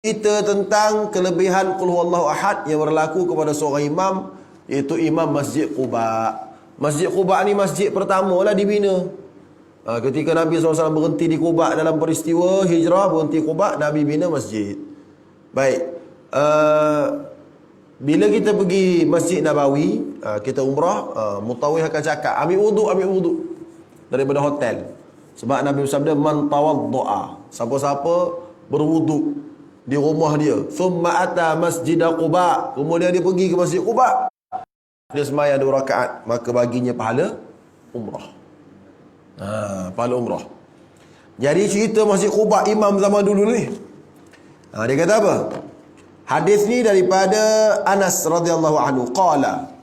Cerita tentang kelebihan Qul Huwallahu Ahad yang berlaku kepada seorang imam, iaitu Imam Masjid Quba. Masjid Quba ni masjid pertama lah dibina. Ketika Nabi SAW berhenti di Quba dalam peristiwa hijrah, berhenti Quba, Nabi bina masjid. Baik, bila kita pergi Masjid Nabawi, kita umrah, mutawif akan cakap, ambil wuduk daripada hotel. Sebab Nabi bersabda, man tawadda'a, siapa-siapa berwuduk di rumah dia, thumma ata Masjid Quba, kemudian dia pergi ke Masjid Quba, dia sembahyang 2 rakaat, maka baginya pahala umrah. Pahala umrah. Jadi cerita Masjid Quba imam zaman dulu ni, dia kata apa? Hadis ni daripada Anas radhiyallahu anhu, qala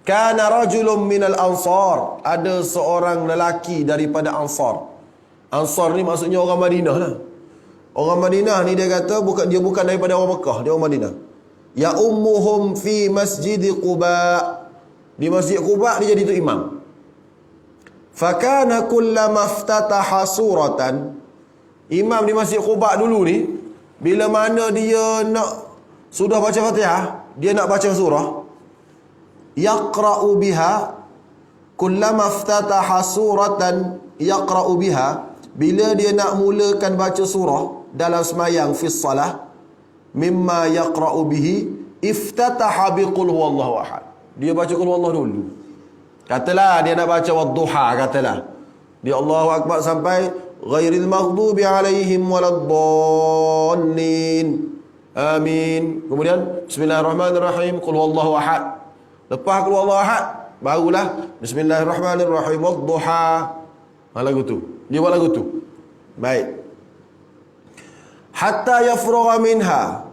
kana rajulun minal ansar, ada seorang lelaki daripada Ansar. Ansar ni maksudnya orang Madinah lah. Orang Madinah ni dia kata dia bukan daripada orang Mekah, dia orang Madinah. Ya ummuhum fi Masjid Quba, di Masjid Quba dia jadi tu imam. Fakana kullama iftataha suratan, imam di Masjid Quba dulu ni, bila mana dia sudah baca Fatihah, dia nak baca surah, yaqra'u biha, kullama iftataha suratan yaqra'u biha, bila dia nak mulakan baca surah dalam semayang fi salah, mimma yaqra'u bihi iftataha biqul huwallahu ahad, dia baca qul huwallahu dulu. Katalah dia nak baca wadduha, katalah dia Allahu akbar sampai ghairil maghdubi alaihim waladdallin amin, kemudian bismillahirrahmanirrahim qul huwallahu ahad. Lepas qul huwallahu ahad barulah bismillahirrahmanirrahim wadduha. Lagu tu dia buat lagu tu. Baik, hatta yafrugha minha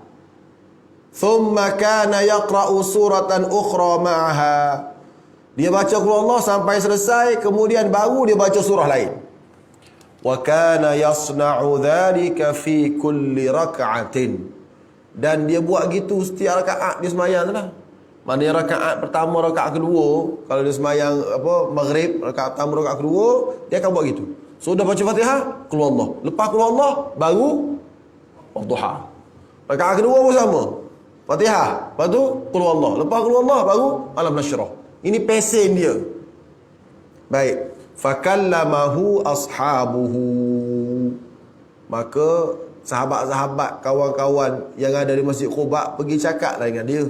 thumma kana yaqra'u suratan ukhra ma'aha, dia baca qul Allah sampai selesai, kemudian baru dia baca surah lain. Wa kana yasna'u dhalika fi kulli rak'atin, dan dia buat gitu setiap rakaat dia sembahyang tu lah. Maknanya rakaat pertama, rakaat kedua, kalau dia sembahyang maghrib, rakaat pertama, rakaat kedua, dia akan buat gitu. So dah baca Fatihah, qul Allah, lepas qul Allah baru duha. Rakaat kedua pun sama, Fatihah, lepas tu qul Allah, lepas qul Allah baru alam nasyrah. Ini pesen dia. Baik, fakallamahu ashabuhu, maka sahabat-sahabat, kawan-kawan yang ada di Masjid Quba pergi cakap lah dengan dia,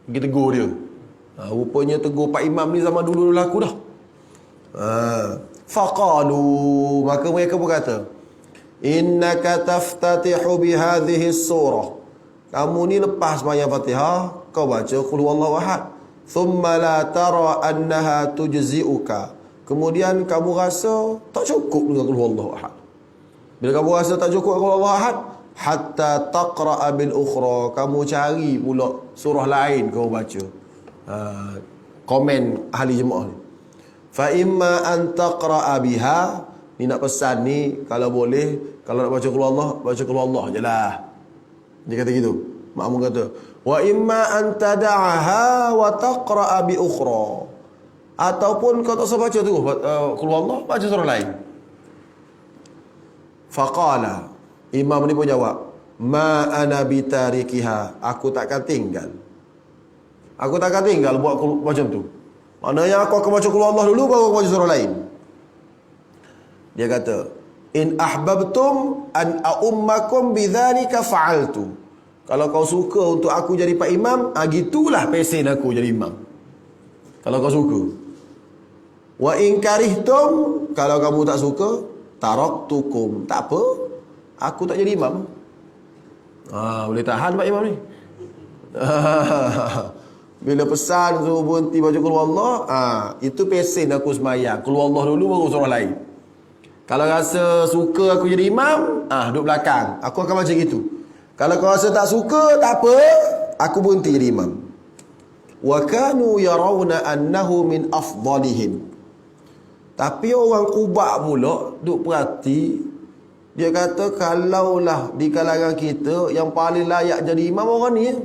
pergi tegur dia. Rupanya tegur Pak Imam ni zaman dulu laku dah. Faqalu, maka mereka berkata, innaka taftatihu bihadhihi surah, kamu ni lepas sembahyang Fatihah kau baca qul huwallahu ahad, thumma la tara annaha tujzi'uka, kemudian kamu rasa tak cukup dengan qul huwallahu ahad. Bila kamu rasa tak cukup qul huwallahu ahad, hatta taqra'a bil ukhra, kamu cari pula surah lain kamu baca. Komen ahli jemaah ni, fa imma an taqra'a biha, ni nak pesan ni, kalau boleh, kalau nak baca qul Allah, baca qul Allah je lah. Dia kata gitu. Makmum kata, wa imma an tada'aha wa taqra'a bi ukhra, ataupun kau tak usah baca tu qul Allah, baca surah lain. Faqala, imam ni pun jawab, ma ana bitarikiha, aku takkan tinggal buat macam tu. Maknanya aku akan baca qul Allah dulu baru aku baca surah lain. Dia kata, in ahbabtum an a'ummakum bidzalika fa'altu, kalau kau suka untuk aku jadi Pak Imam, gitulah pesen aku jadi imam, kalau kau suka. Wa in karihtum, kalau kamu tak suka, taraktukum, tak apa, aku tak jadi imam. Boleh tahan Pak Imam ni. Bila pesan suruh berhenti baca qul Allah, itu pesen aku sembahyang qul Allah dulu baru surah lain. Kalau rasa suka aku jadi imam, duduk belakang, aku akan macam gitu. Kalau kau rasa tak suka, tak apa, aku berhenti jadi imam. Wa kanu yarawna annahu min afdalihim, tapi orang Quba pula duk perhati, dia kata kalaulah di kalangan kita yang paling layak jadi imam orang ni,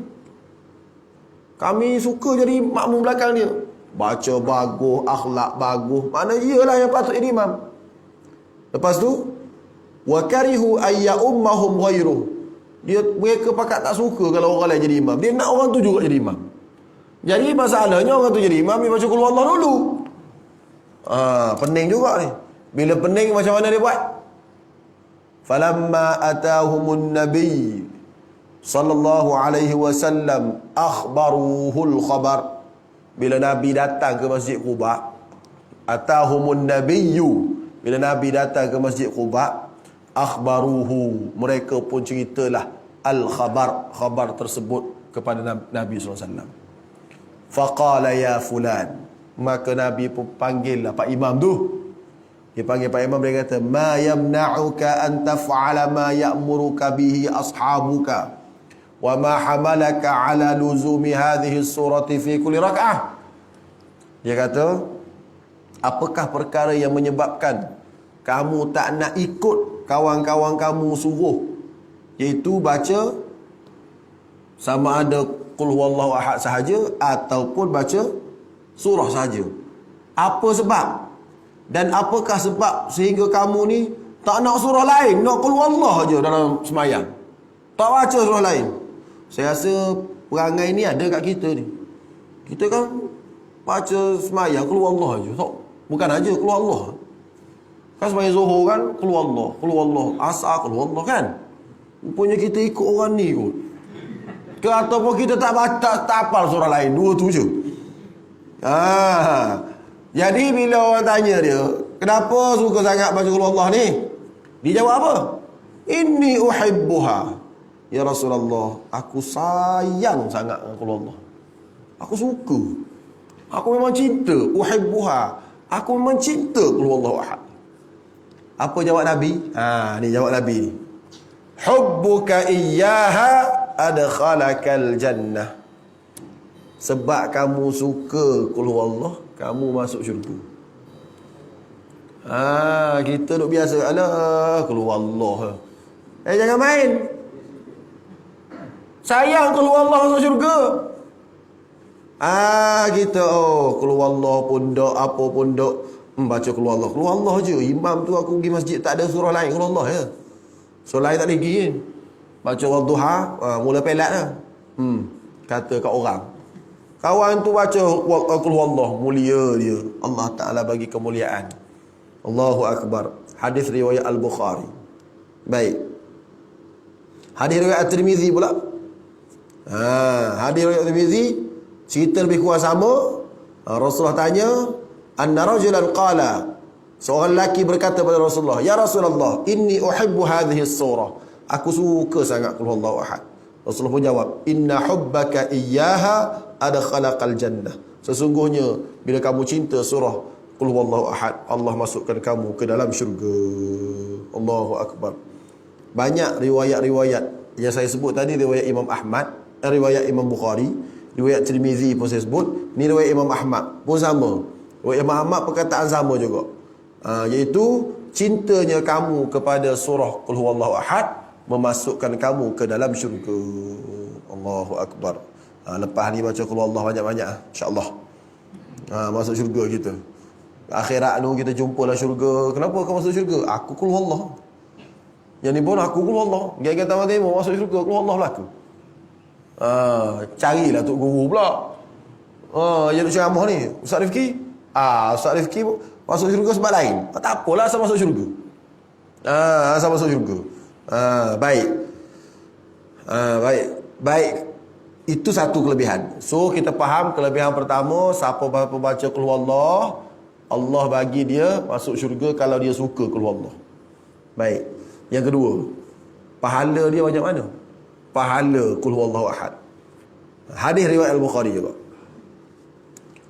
kami suka jadi makmum belakang dia, baca bagus, akhlak bagus, mana iyalah yang patut jadi imam. Lepas tu, wa karihu ayya ummahum ghairuh, Mereka pakat tak suka kalau orang lain jadi imam. Dia nak orang tu juga jadi imam. Jadi masalahnya orang tu jadi imam, dia baca qul huwallah dulu. Pening juga ni. Bila pening macam mana dia buat? Falamma atahumun nabiy sallallahu alaihi wasallam akhbaruhul khabar. Bila Nabi datang ke Masjid Quba, atahumun nabiyyu, bila Nabi datang ke Masjid Quba, akhbaruhu, mereka pun ceritalah al-khabar, khabar tersebut kepada Nabi SAW. Faqala ya fulan, maka Nabi pun panggillah Pak Imam tu. Dia panggil Pak Imam, dia kata, ma yamna'uka an taf'ala ma ya'muruka bihi ashabuka wa ma hamalaka ala luzumi hadhihi surati fi kulli rak'ah. Dia kata, apakah perkara yang menyebabkan kamu tak nak ikut kawan-kawan kamu suruh, iaitu baca sama ada qul huwallahu ahad sahaja ataupun baca surah sahaja? Apa sebab? Dan apakah sebab sehingga kamu ni tak nak surah lain, nak qul huwallah aja dalam semayang, tak baca surah lain? Saya rasa perangai ni ada kat kita ni. Kita kan baca semayang qul huwallah aja, bukan aja qul huwallah. Kan semayang Zuhur kan qul huwallah, Asar qul huwallah kan. Rupanya kita ikut orang ni kot. Ke ataupun kita tak hafal surah lain, dua tu je. Jadi bila orang tanya dia, kenapa suka sangat baca qul huwallah ni? Dia jawab apa? Inni uhibbuha. Ya Rasulullah, aku sayang sangat dengan qul huwallah. Aku suka. Aku memang cinta. Uhibbuha. Aku memang cinta qul huwallahu ahad. Apa jawab Nabi? Ni jawab Nabi ni. Hubbuka iyyaha adkhalakal jannah. Sebab kamu suka qul huwallah, kamu masuk syurga. Kita duk biasa, alah qul huwallah. Jangan main. Sayang qul huwallah masuk syurga. Kita qul huwallah pun dok, apa pun dok, baca qul huwallah. Qul huwallah je. Imam tu aku pergi masjid tak ada surah lain, qul huwallah ya. Surah lain tak ada lagi kan. Baca wadduha, mula pelat dah. Kata kat orang, kawan tu baca qul huwallah, mulia dia. Allah Taala bagi kemuliaan. Allahu akbar. Hadis riwayat Al-Bukhari. Baik. Hadis riwayat At-Tirmizi pula. Hadis riwayat At-Tirmizi cerita lebih kurang sama. Rasulullah tanya, anna rajulan qala, seorang lelaki berkata pada Rasulullah, ya Rasulullah, inni uhibbu hadhihi surah, aku suka sangat qul huwallahu ahad. Rasulullah pun jawab, inna hubbaka iyyaha adkhalakal jannah. Sesungguhnya bila kamu cinta surah qul huwallahu ahad, Allah masukkan kamu ke dalam syurga. Allahu akbar. Banyak riwayat-riwayat yang saya sebut tadi, riwayat Imam Ahmad, riwayat Imam Bukhari, riwayat Tirmizi pun saya sebut, ni riwayat Imam Ahmad pun sama. Riwayat Imam Ahmad perkataan sama juga, iaitu cintanya kamu kepada surah qul huwallahu ahad memasukkan kamu ke dalam syurga. Allahu akbar. Lepas ni baca qul huwallah banyak-banyak, insya-Allah. Masuk syurga kita. Akhirat tu kita jumpalah syurga. Kenapa kau masuk syurga? Aku qul huwallah. Yang ni pun aku qul huwallah. Gaya kata mati mau masuk syurga qul huwallah berlaku. Carilah tok guru pula. Yang duk ceramah ni, Ustaz Rifki. Ustaz Rifki masuk syurga sebab lain. Tak apalah asal masuk syurga. Asal masuk syurga. Baik. Baik. Itu satu kelebihan. So kita faham kelebihan pertama, siapa baca qul huwallah, Allah bagi dia masuk syurga kalau dia suka qul huwallah. Baik. Yang kedua, pahala dia macam mana? Pahala qul huwallahu ahad. Hadis riwayat Al-Bukhari juga.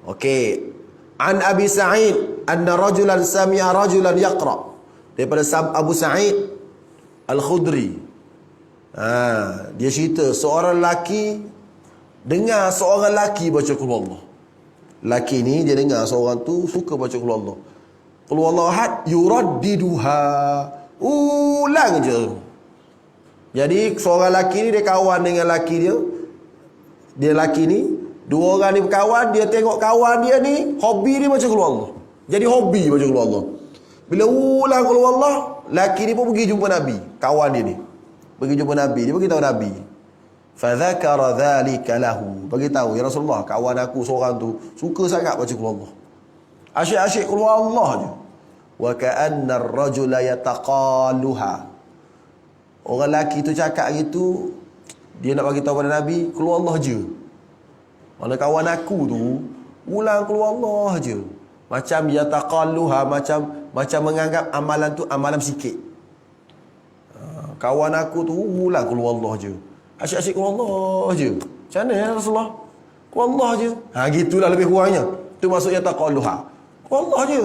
Okey. An Abi Sa'id anna rajulan sami'a rajulan yaqra. Daripada Abu Sa'id Al-Khudri. Dia cerita seorang lelaki dengar seorang lelaki baca qul huwallah. Lelaki ni dia dengar seorang tu suka baca qul huwallah. Qul huwallahu ahad yuraddiduha. Ulang je. Jadi seorang lelaki ni dia kawan dengan lelaki dia. Dia lelaki ni, dua orang ni berkawan, dia tengok kawan dia ni hobi dia baca qul huwallah. Jadi hobi baca qul huwallah. Bila ulang qul huwallah, lelaki ni pun pergi jumpa Nabi, kawan dia ni. pergi jumpa Nabi. Dia beritahu Nabi. Fadzakara dzalika lahu. Beritahu, ya Rasulullah, kawan aku seorang tu suka sangat baca qul Allah. Asyik-asyik qul Allah je. Wa ka'anna ar-rajula yataqaluha. Orang lelaki tu cakap gitu, dia nak bagi tahu pada Nabi, qul Allah je. Mana kawan aku tu ulang qul Allah je. Macam yataqaluha, macam menganggap amalan tu amalan sikit. Kawan aku tu ulang qul Allah je. Asyik-asyik qul Allah je. Macam mana ya Rasulullah? Qul Allah je. Gitulah lebih kurangnya. Tu maksudnya taqaluha. Qul Allah je.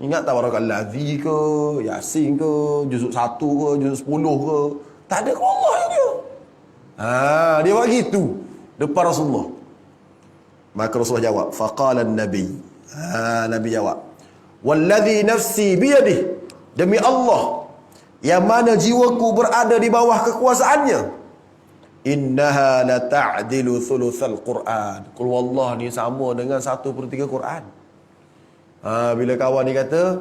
Ingat tak Barakalladzi ke, Yasin ke, juzuk 1 ke, juzuk 10 ke. Tak ada qul Allah je dia. Dia buat gitu depan Rasulullah. Maka Rasulullah jawab, faqala an-nabi. Nabi jawab, wallazi nafsi biyadihi, demi Allah yang mana jiwaku berada di bawah kekuasaannya, innaha la ta'dilu thulutsal Quran. Qul wallah ni sama dengan 1/3 Quran. Bila kawan ni kata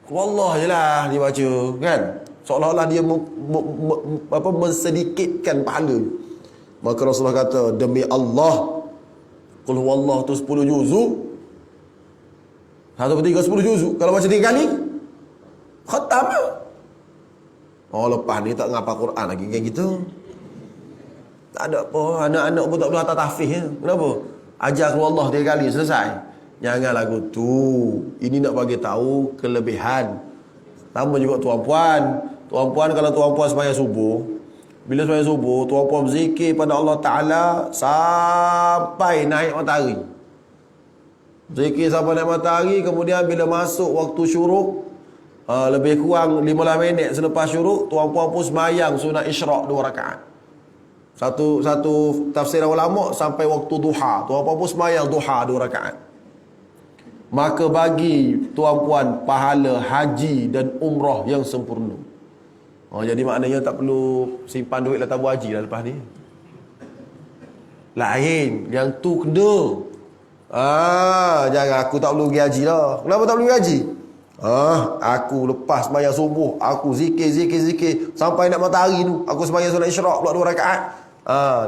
qul wallah je lah dia baca, kan, seolah-olah dia mensedikitkan pahala. Maka Rasulullah kata, demi Allah, qul wallah tu 10 juzuk, 1/3 10 juzuk. Kalau baca 3 kali khatam. Lepas ni tak ngapa Quran lagi kayak gitu. Tak ada apa, anak-anak pun tak boleh hantar tahfiz ya. Kenapa? Ajar qul Allah 3 kali selesai. Jangan lagu tu. Ini nak bagi tahu kelebihan. Sama juga tuan-puan. Tuan-puan kalau tuan-puan sembahyang subuh, bila sembahyang subuh, tuan-puan berzikir pada Allah Ta'ala sampai naik matahari. Zikir sampai naik matahari. Kemudian bila masuk waktu syuruk, lebih kurang 15 minit selepas syuruk, tuan-puan pun sembahyang sunat isyraq 2 rakaat. Satu tafsir ulama sampai waktu duha, tuan-puan pun sembahyang duha 2 rakaat. Maka bagi tuan-puan pahala haji dan umrah yang sempurna. Jadi maknanya tak perlu simpan duit lah tabung haji dah lepas ni. Lain, yang tu kena. Jangan aku tak perlu pergi haji lah. Kenapa tak perlu pergi haji? Aku lepas sembahyang subuh, aku zikir sampai nak matahari tu, aku sembahyang solat isyraq pula 2 rakaat.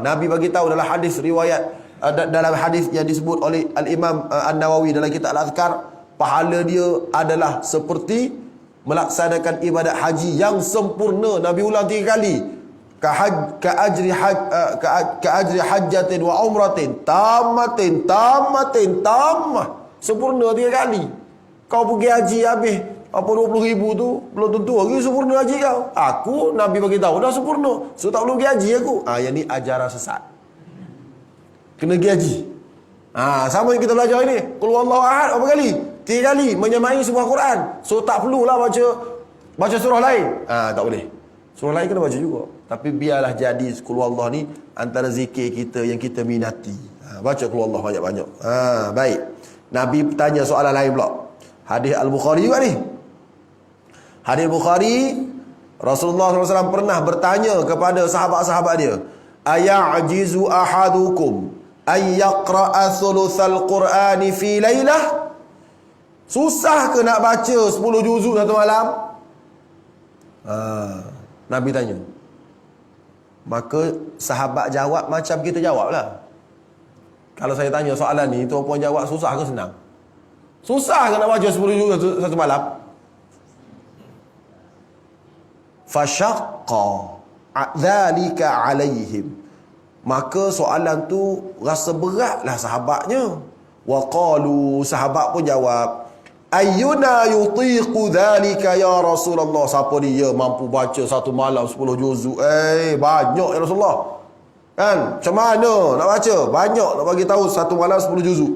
Nabi bagi tahu dalam hadis riwayat, dalam hadis yang disebut oleh Al-Imam An-Nawawi dalam kitab Al-Azkar, pahala dia adalah seperti melaksanakan ibadat haji yang sempurna. Nabi ulang 3 kali. Ka ajri hajjatin wa umratin tamatin tamah. Sempurna 3 kali. Kau pergi haji habis apa 20,000 tu, belum tentu lagi sempurna haji kau. Aku Nabi bagi tahu dah sempurna, so tak perlu pergi haji aku. Yang ni ajaran sesat. Kena pergi haji. Sama yang kita belajar ini. Qul huwallahu ahad berapa kali? 3 kali menyamai sebuah Quran. So tak perlulah baca surah lain. Tak boleh. Surah lain kena baca juga. Tapi biarlah jadi qul huwallahu ni antara zikir kita yang kita minati. Baca qul huwallahu banyak-banyak. Baik. Nabi tanya soalan lain pula. Hadis Al-Bukhari juga ni. Hadis Bukhari, Rasulullah SAW pernah bertanya kepada sahabat-sahabat dia, aya'jizu ahadukum ay yaqra'a thulutsal Qur'ani fi lailah? Susah ke nak baca 10 juzuk satu malam? Nabi tanya. Maka sahabat jawab macam kita jawab lah. Kalau saya tanya soalan ni, tuan-puan jawab susah ke senang? Susah ke nak baca 10 juzuk satu malam? Fashaqqa dzalika alaihim. Maka soalan tu rasa beratlah sahabatnya. Wa qalu, sahabat pun jawab, ayyuna yutiqu dzalika ya Rasulullah? Siapa dia mampu baca satu malam 10 juzuk? Banyak ya Rasulullah. Kan? Macam mana nak baca? Banyak nak bagi tahu satu malam 10 juzuk.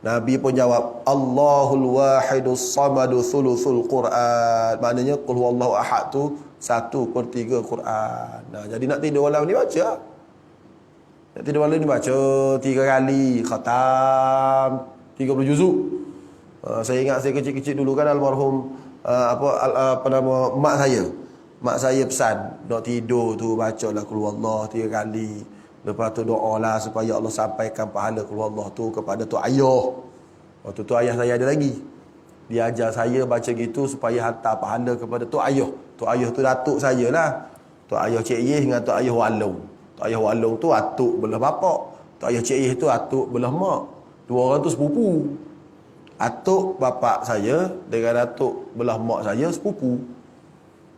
Nabi pun jawab, Allahul wahidus samadu thuluthul Quran. Maknanya qul huwallahu ahad tu 1/3 Quran. Jadi nak tidur malam ni baca. Nak tidur malam ni baca 3 kali khatam 30 juzuk. Saya ingat saya kecil-kecil dulu kan almarhum apa nama mak saya. Mak saya pesan, nak tidur tu bacalah qul huwallahu 3 kali. Lepas tu doalah supaya Allah sampaikan pahala qul huwallahu tu kepada tu ayah. Waktu tu ayah saya ada lagi. Dia ajar saya baca gitu supaya hantar pahala kepada tu ayah. Tu ayah tu datuk saya lah. Tok ayah Cik Yeh dengan tok ayah Walong. Tok ayah Walong tu atuk belah bapak. Tok ayah Cik Yeh tu atuk belah mak. Dua orang tu sepupu. Atuk bapak saya dengan atuk belah mak saya sepupu.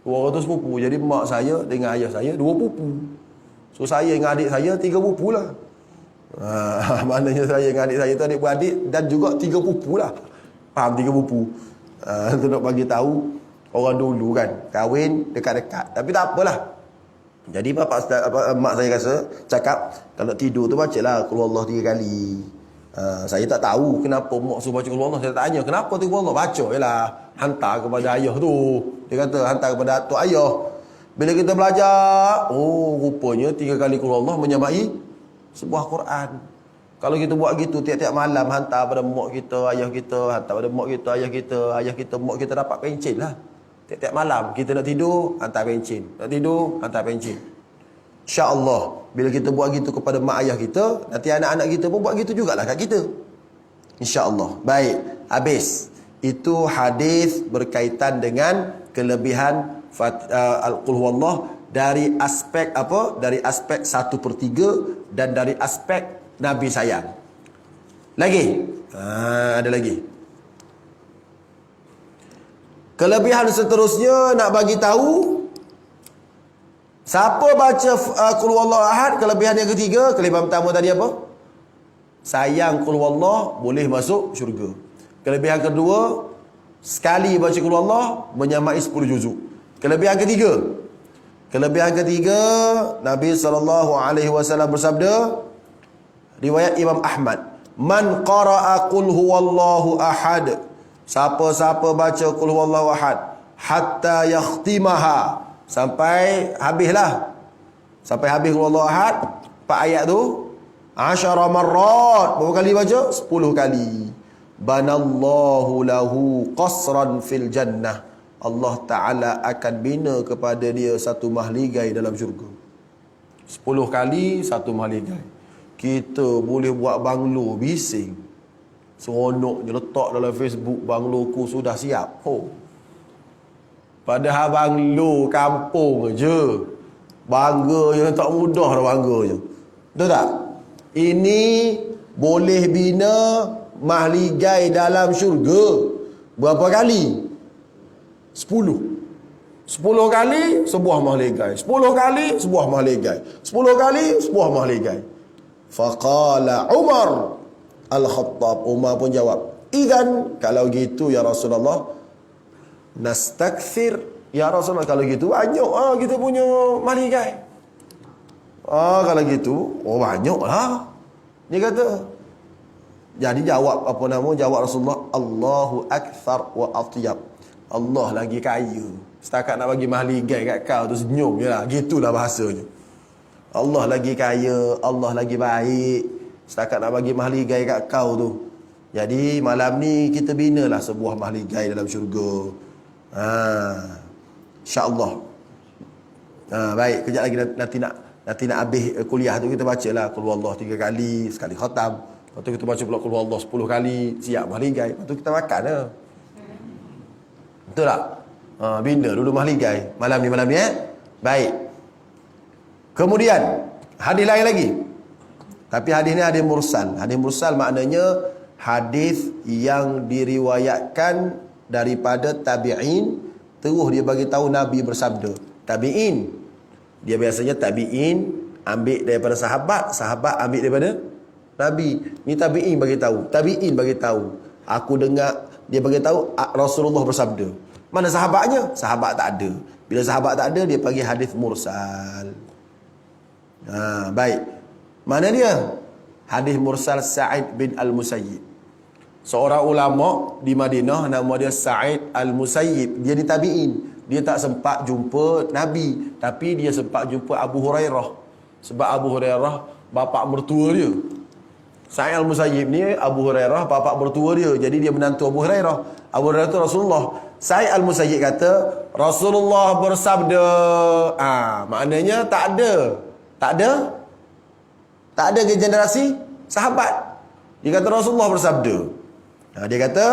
Dua orang tu sepupu. Jadi mak saya dengan ayah saya dua pupu. So saya dengan adik saya tiga pupu lah. Maknanya saya dengan adik saya tu adik-beradik dan juga tiga pupu lah. Faham tiga pupu? Tu nak bagi tahu orang dulu kan kahwin dekat-dekat. Tapi tak apalah. Jadi mak saya rasa cakap kalau tidur tu bacalah qul huwallahu 3 kali. Saya tak tahu kenapa mak suruh baca qul huwallahu. Saya tanya kenapa tu qul huwallahu, baca jelah. Hantar kepada ayah tu. Dia kata hantar kepada atuk ayah. Bila kita belajar, oh rupanya 3 kali qul huwallahu menyamai sebuah Quran. Kalau kita buat gitu tiap-tiap malam hantar pada mak kita, ayah kita, hantar pada mak kita, ayah kita, mak kita dapat pencen lah. Tiap-tiap malam kita nak tidur hantar pencen. Nak tidur hantar pencen. InsyaAllah bila kita buat gitu kepada mak ayah kita, nanti anak-anak kita pun buat gitu jugalah kat kita. InsyaAllah. Baik, habis. Itu hadis berkaitan dengan kelebihan Qul Huwallah dari aspek apa? Dari aspek 1/3 dan dari aspek Nabi sayang. Lagi. Ada lagi. Kelebihan seterusnya nak bagi tahu, siapa baca Qul Huwallahu Ahad, kelebihan yang ketiga, kelebihan pertama tadi apa? Sayang Qul Huwallah boleh masuk syurga. Kelebihan kedua, sekali baca Qul Huwallah menyamai 10 juzuk. Kelebihan ketiga, Nabi SAW bersabda, riwayat Imam Ahmad, man qara'a Qul Huwallahu Ahad, siapa-siapa baca Qul Huwallahu Ahad hatta yakhtimaha, sampai habislah, sampai habis Qul Huwallahu Ahad 4 ayat tu, 10 marrat, berapa kali baca? 10 kali. Banallahu lahu qasran fil jannah, Allah Ta'ala akan bina kepada dia satu mahligai dalam syurga. 10 kali satu mahligai. Kita boleh buat banglo bising, seronok je letak dalam Facebook, bangloku sudah siap. Padahal banglo kampung je, bangga je, tak mudah dah bangga je. Betul tak? Ini boleh bina mahligai dalam syurga. Berapa kali? 10 kali sebuah mahligai, 10 kali sebuah mahligai, 10 kali sebuah mahligai. Faqala Umar Al-Khattab, Umar pun jawab, idzan, kalau gitu ya Rasulullah, nastakthir, ya Rasulullah, kalau gitu banyak kita punya mahligai. Kalau gitu banyak lah, dia kata. Jadi jawab jawab Rasulullah, Allahu akthar wa atyab, Allah lagi kaya. Setakat nak bagi mahligai kat kau tu senyum je lah, gitulah bahasanya. Allah lagi kaya, Allah lagi baik, setakat nak bagi mahligai kat kau tu. Jadi malam ni kita binalah sebuah mahligai dalam syurga. InsyaAllah. Baik, kejap lagi nanti nak habis kuliah tu kita bacalah Qul Huwallah 3 kali, sekali khatam. Lepas tu kita baca pula Qul Huwallah 10 kali, siap mahligai. Lepas tu kita makan lah. Betul tak? Bina dulu mahligai malam ni Baik. Kemudian hadis lain lagi. Tapi hadis ni hadis mursal. Hadis mursal maknanya hadis yang diriwayatkan daripada tabi'in, terus dia bagi tahu Nabi bersabda. Tabi'in, dia biasanya tabi'in ambil daripada sahabat, sahabat ambil daripada Nabi. Ni tabi'in bagi tahu. Tabi'in bagi tahu. Aku dengar dia bagi tahu Rasulullah bersabda. Mana sahabatnya? Sahabat tak ada. Bila sahabat tak ada, dia panggil hadis mursal. Baik. Mana dia? Hadis mursal Sa'id bin Al-Musayyib. Seorang ulama di Madinah, nama dia Sa'id Al-Musayyib. Dia di tabi'in. Dia tak sempat jumpa Nabi, tapi dia sempat jumpa Abu Hurairah. Sebab Abu Hurairah bapa mertua dia. Sa'id Al-Musayyib ni Abu Hurairah bapa mertua dia. Jadi dia menantu Abu Hurairah. Abu Hurairah tu Rasulullah. Sa'id Al-Musayyib kata Rasulullah bersabda. Maknanya tak ada generasi sahabat. Dia kata Rasulullah bersabda. Dia kata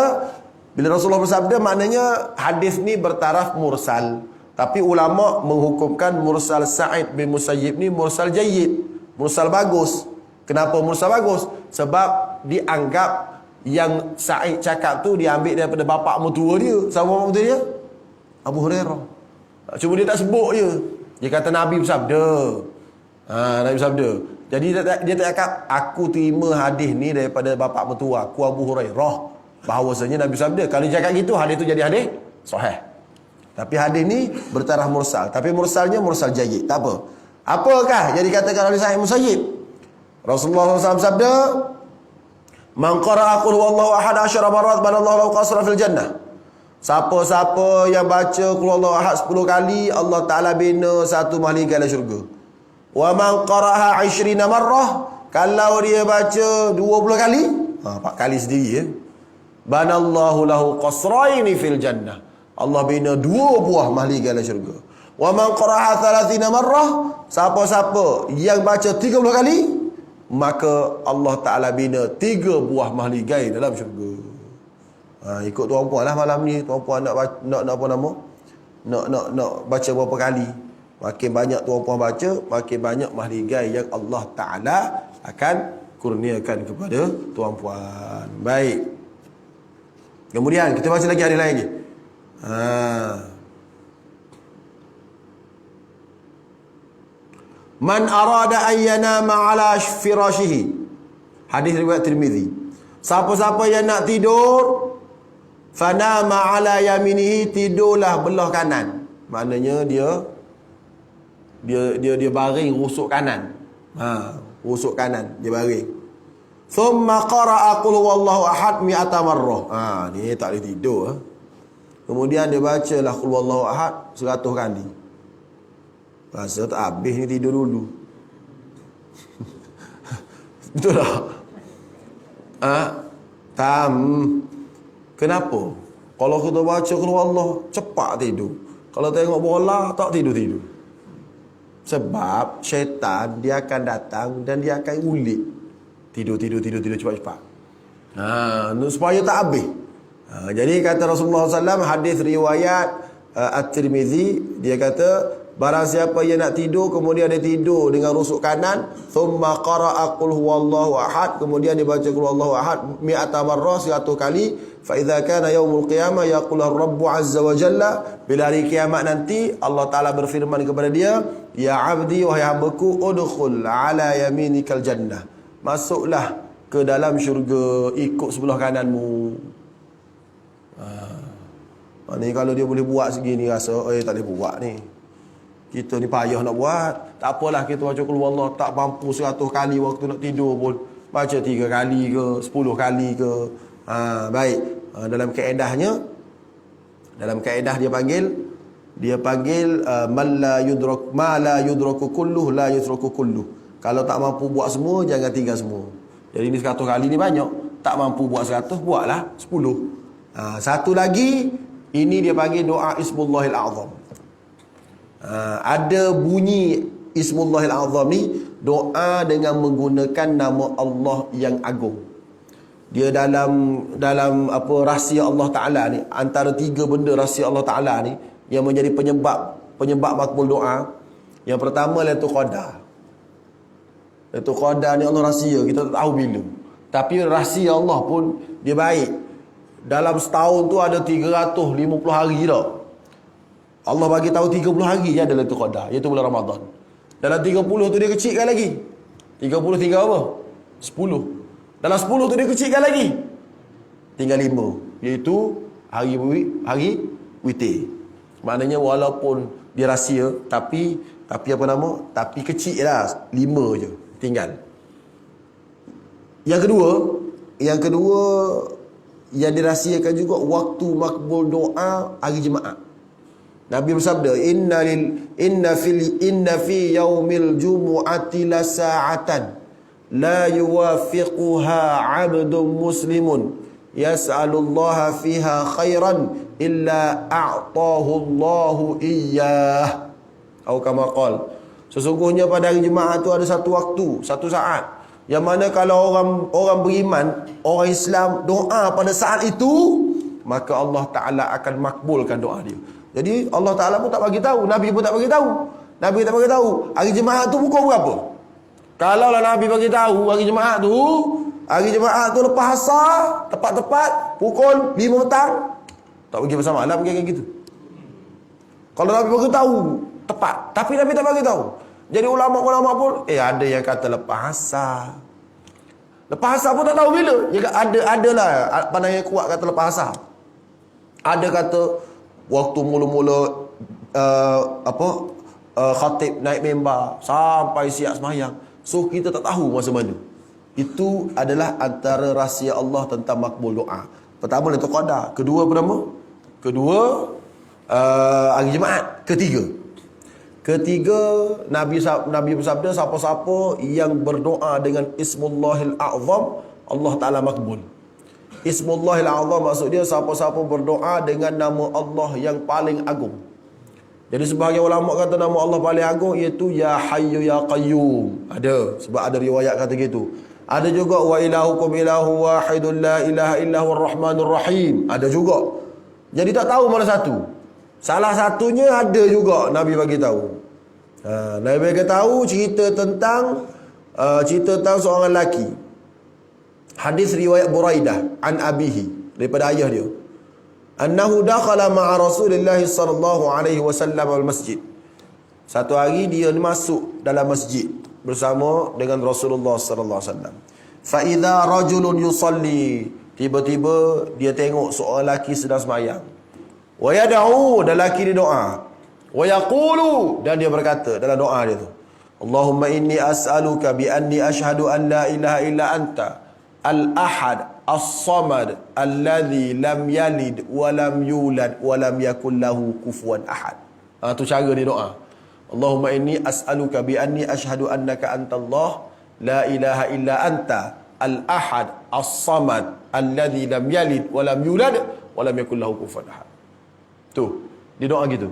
bila Rasulullah bersabda, maknanya hadis ni bertaraf mursal. Tapi ulama menghukumkan mursal Sa'id bin Musayyib ni mursal jayyid, mursal bagus. Kenapa mursal bagus? Sebab dianggap yang Sa'id cakap tu diambil daripada bapa mertua dia. Siapa bapa mertua dia? Abu Hurairah. Cuma dia tak sebut je. Dia kata Nabi bersabda. Nabi bersabda. Jadi dia tak cakap aku terima hadis ni daripada bapa mertua aku Abu Hurairah. Bahawasanya Nabi bersabda. Kalau dia cakap gitu, hadis tu jadi hadis sahih. Tapi hadis ni bertaraf mursal. Tapi mursalnya mursal jayyid. Tak apa. Apakah yang dikatakan oleh Sa'id Musayyib? Rasulullah SAW sabda, "Man qara'a qul huwallahu ahad 10 marat banallahu lahu qasran fil jannah." Siapa-siapa yang baca qul huwallahu ahad 10 kali, Allah Taala bina satu mahligai dalam syurga. Wa man qara'aha 20 marrah, kalau dia baca 20 kali, 4 kali sendiri ya. Banallahu lahu qasraini fil jannah. Allah bina 2 buah mahligai dalam syurga. Wa man qara'aha 30 marrah, siapa-siapa yang baca 30 kali, maka Allah Ta'ala bina 3 buah mahligai dalam syurga. Ikut tuan puan lah malam ni. Tuan puan nak apa nama? Nak baca berapa kali. Makin banyak tuan puan baca, makin banyak mahligai yang Allah Ta'ala akan kurniakan kepada tuan puan. Baik. Kemudian kita baca lagi hadis lain lagi. Man arada an yanama ala firashihi. Hadis riwayat Tirmizi. Siapa-siapa yang nak tidur, fanama ala yaminihi, tidurlah belah kanan. Maknanya dia baring rusuk kanan. Rusuk kanan dia baring. Thumma qara'a qul huwallahu ahad 100 marrah. Ni tak boleh tidur. Kemudian dia bacalah qul huwallahu ahad 100 kali. Rasa tak habis ni, tidur dulu. Betul tak? Kenapa? Kalau kita baca qul huwallahu cepat tidur. Kalau tengok bola tak tidur. Sebab syaitan dia akan datang dan dia akan ulit. Tidur cepat-cepat. Supaya tak habis. Jadi kata Rasulullah SAW, hadis riwayat At-Tirmizi, dia kata barang siapa yang nak tidur kemudian dia tidur dengan rusuk kanan, thumma qara'a qul huwallahu ahad, kemudian dia baca qul huwallahu ahad 100 marrah 100 kali, fa idza kana yaumul qiyamah yaqulu ar-rabbu azza wa jalla, bila hari kiamat nanti Allah Taala berfirman kepada dia, ya abdi wahai hambaku, udkhul ala yaminikal jannah, masuklah ke dalam syurga ikut sebelah kananmu. Ni kalau dia boleh buat segini rasa tak boleh buat ni. Kita ni payah nak buat. Tak apalah kita baca qul huwallahu tak mampu 100 kali waktu nak tidur pun. Baca 3 kali ke 10 kali ke. Baik. Dalam kaedahnya, dalam kaedah dia panggil man la yudrak ma la yudraku kulluh la yutraku kulluh. Kalau tak mampu buat semua, jangan tinggal semua. Jadi ni 100 kali ni banyak. Tak mampu buat 100, buatlah 10. Satu lagi, ini dia panggil doa Ismullahil Azam. Ada bunyi Ismullahil Azam ni, doa dengan menggunakan nama Allah yang agung. Dia dalam apa rahsia Allah Taala ni, antara 3 benda rahsia Allah Taala ni yang menjadi penyebab makbul doa. Yang pertama Lailatul Qadar. Lailatul Qadar ni Allah rahsia, kita tak tahu bila. Tapi rahsia Allah pun dia baik. Dalam setahun tu ada 350 hari dah. Allah bagi tahu 30 hari je ada Lailatul Qadar, iaitu bulan Ramadan. Dalam 30 tu dia kecilkan lagi. 30 tinggal apa? 10. Dalam 10 tu dia kecilkan lagi. Tinggal 5, iaitu hari witir. Maknanya walaupun dia rahsia, tapi apa nama? Tapi kecil lah, 5 je tinggal. Yang kedua yang dirahsiakan juga waktu makbul doa hari Jumaat. Nabi bersabda, inna fi yaumil jumu'ati la sa'atan la yuwafiquha 'abdun muslimun yas'alullaha fiha khairan illa a'tahu Allahu iyyah. Atau kama qala, sesungguhnya pada hari Jumaat tu ada satu waktu, satu saat, yang mana kalau orang beriman, orang Islam doa pada saat itu, maka Allah Ta'ala akan makbulkan doa dia. Jadi Allah Ta'ala pun tak bagi tahu, Nabi pun tak bagi tahu. Nabi tak bagi tahu hari Jumaat tu pukul berapa. Kalau lah Nabi bagi tahu hari Jumaat tu lepas asar, tepat-tepat pukul 5 petang, tak pergi pasal malam kayak gitu. Kalau Nabi bagi tahu tepat, tapi Nabi tak bagi tahu. Jadi ulama-ulama pun ada yang kata lepas asar. Lepas asar pun tak tahu bila. Jika adalah pandangan yang kuat kata lepas asar. Ada kata waktu mula-mula khatib naik mimbar sampai siap sembahyang. So kita tak tahu masa mana. Itu adalah antara rahsia Allah tentang makbul doa. Pertama itu qadar, kedua apa nama? Kedua hari Jumaat, Ketiga Nabi bersabda siapa-siapa yang berdoa dengan Ismullahil A'zam, Allah Taala makbul. Ismullahil A'zam maksudnya siapa-siapa berdoa dengan nama Allah yang paling agung. Jadi sebahagian ulama kata nama Allah paling agung iaitu Ya Hayyu Ya Qayyum. Ada, sebab ada riwayat kata gitu. Ada juga wa ilahukum ilahu wahidun la ilaha illahu ar-rahmanur rahim. Ada juga. Jadi tak tahu mana satu. Salah satunya ada juga Nabi bagi tahu. Nabi bagi tahu cerita tentang seorang lelaki. Hadis riwayat Buraidah an abihi, daripada ayah dia. Annahu dakhala ma'a Rasulillah sallallahu alaihi wasallam al-masjid. Satu hari dia masuk dalam masjid bersama dengan Rasulullah sallallahu alaihi wasallam. Fa idza rajulun yusalli, tiba-tiba dia tengok seorang lelaki sedang sembahyang. Wa yad'u, dan lelaki dia doa. Wa yaqulu, dan dia berkata dalam doa dia tu, Allahumma inni as'aluka bi anni ashhadu an la ilaha illa anta al-ahad as-samad alladhi lam yalid wa lam yulad wa lam yakul lahu kufuwan ahad. Tu cara dia doa. Allahumma inni as'aluka bi anni ashhadu annaka antallah la ilaha illa anta al-ahad as-samad alladhi lam yalid wa lam yulad wa lam yakul lahu kufuwan ahad. Tu, dia doa gitu.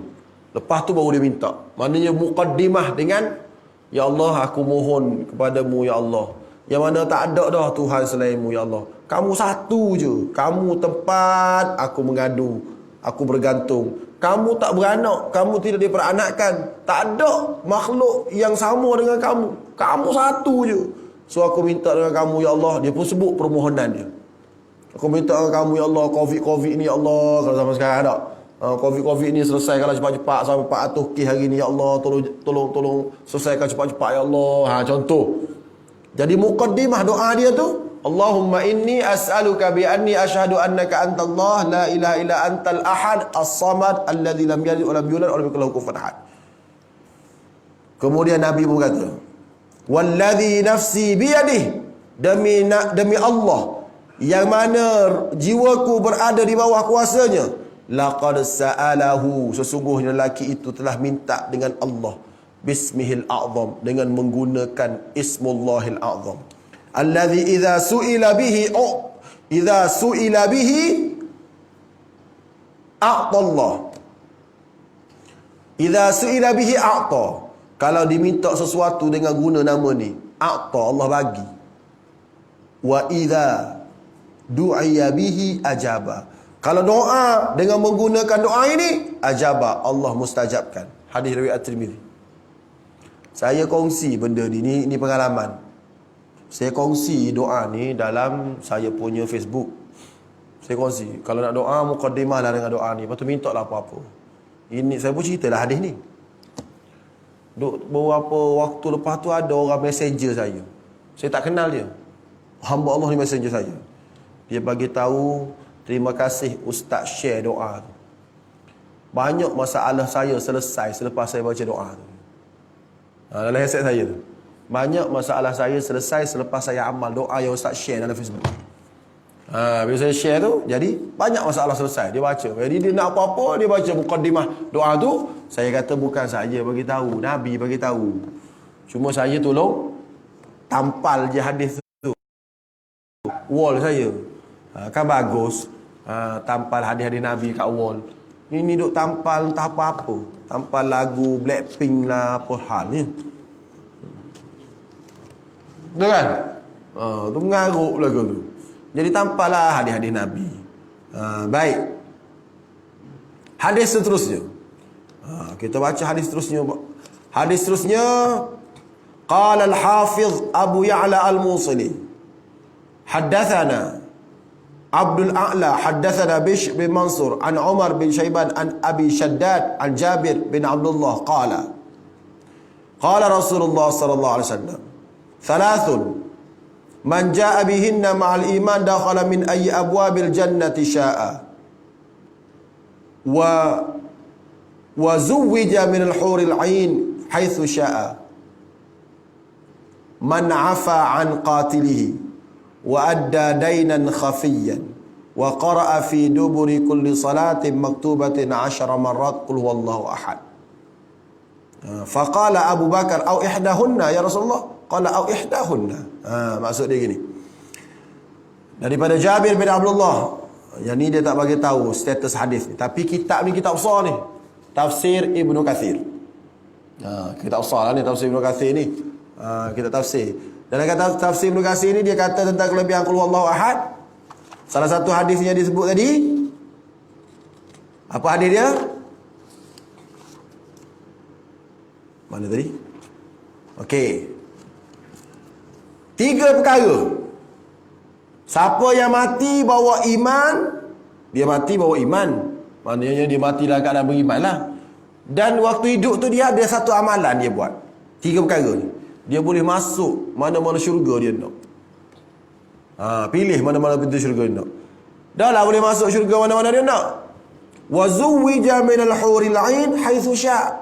Lepas tu baru dia minta. Maknanya muqaddimah dengan Ya Allah, aku mohon kepadamu ya Allah, yang mana tak ada dah Tuhan selainmu ya Allah. Kamu satu je. Kamu tempat aku mengadu, aku bergantung. Kamu tak beranak, kamu tidak diperanakkan. Tak ada makhluk yang sama dengan kamu. Kamu satu je. So aku minta dengan kamu ya Allah. Dia pun sebut permohonan dia. Aku minta dengan kamu ya Allah, Covid ni ya Allah, kalau zaman sekarang ada. Covid ni selesaikanlah cepat-cepat sampai 400 kes hari ni ya Allah. Tolong selesaikan cepat-cepat ya Allah. Contoh. Jadi muqaddimah doa dia tu, Allahumma inni as'aluka bi anni asyhadu annaka antallah la ilaha illa antal ahad as-samad alladzi lam yalid wa lam yulad wa lam yakul lahu kufuwan ahad. Kemudian Nabi pun kata, wallazi nafsi biyadihi, demi Allah yang mana jiwaku berada di bawah kuasanya, laqad sa'alahu, sesungguhnya lelaki itu telah minta dengan Allah bismihil a'zam, dengan menggunakan ismullahil a'zam, alladhi idza su'ila bihi a'ta Allah. Idza su'ila bihi a'ta, kalau diminta sesuatu dengan guna nama ni, a'ta, Allah bagi. Wa idza du'iya bihi ajaba, kalau doa dengan menggunakan doa ini, ajaba, Allah mustajabkan. Hadis riwayat At-Tirmizi. Saya kongsi benda ni, ini pengalaman. Saya kongsi doa ni dalam saya punya Facebook. Saya kongsi, kalau nak doa, muqaddimah lah dengan doa ni. Lepas tu minta lah apa-apa. Ini saya pun ceritalah hadis ni. Beberapa waktu lepas tu ada orang messenger saya. Saya tak kenal dia. Hamba Allah ni messenger saya. Dia bagi tahu, terima kasih Ustaz share doa tu. Banyak masalah saya selesai selepas saya baca doa tu. Dalam headset saya tu. Banyak masalah saya selesai selepas saya amal doa yang Ustaz share dalam Facebook. Bila saya share tu, jadi banyak masalah selesai. Dia baca. Jadi dia nak apa-apa, dia baca muqaddimah doa tu. Saya kata bukan saya bagi tahu, Nabi bagi tahu. Cuma saya tolong tampal je hadis tu. Wall saya. Kan bagus. Tampal hadis-hadis Nabi kat wall. Ini duk tampal entah apa-apa. Tampal lagu Blackpink lah, apa hal ni. Betul kan? Tu mengaruk lagu tu. Jadi tampal lah hadis-hadis Nabi. Baik. Hadis seterusnya. Kita baca hadis terusnya. Hadis terusnya, qala al-Hafiz Abu Ya'la al-Musili, haddatsana Abdul A'la haddatsana Bishr bin Mansur an Umar bin Syaiban an Abi Shaddad an Jabir bin Abdullah qala qala Rasulullah sallallahu alaihi wasallam thalathun man jaa bihinna ma'al iman dakhala min ayyi abwabil jannati syaa wa zuwija min al-huril 'ain haitsu syaa man 'afa 'an qatilihi wa adda dainan khafiyan wa qara'a fi duburi kulli salatin maktubatin 10 marrat qul huwallahu ahad. Faqala Abu Bakar au ihdahunna ya Rasulullah, qala au ihdahunna. Maksud dia gini, daripada Jabir bin Abdullah, yang ni dia tak bagi tahu status hadis ni, tapi kitab ni kitab besar ni, tafsir Ibnu Katsir. Kitab besar lah ni tafsir Ibnu Katsir ni. Kita tafsir. Dalam kata tafsir Ibnu Katsir ni dia kata tentang kelebihan qul huwallahu ahad. Salah satu hadisnya disebut tadi. Apa hadis dia? Mana tadi? Okey. 3 perkara. Siapa yang mati bawa iman, dia mati bawa iman. Maknanya dia mati dalam keadaan beriman lah. Dan waktu hidup tu dia ada satu amalan dia buat. 3 perkara ni. Dia boleh masuk mana-mana syurga dia nak. Pilih mana-mana pintu syurga dia nak. Dah lah boleh masuk syurga mana-mana dia nak. Wa zuwija minal huril 'ain haitsu syaa.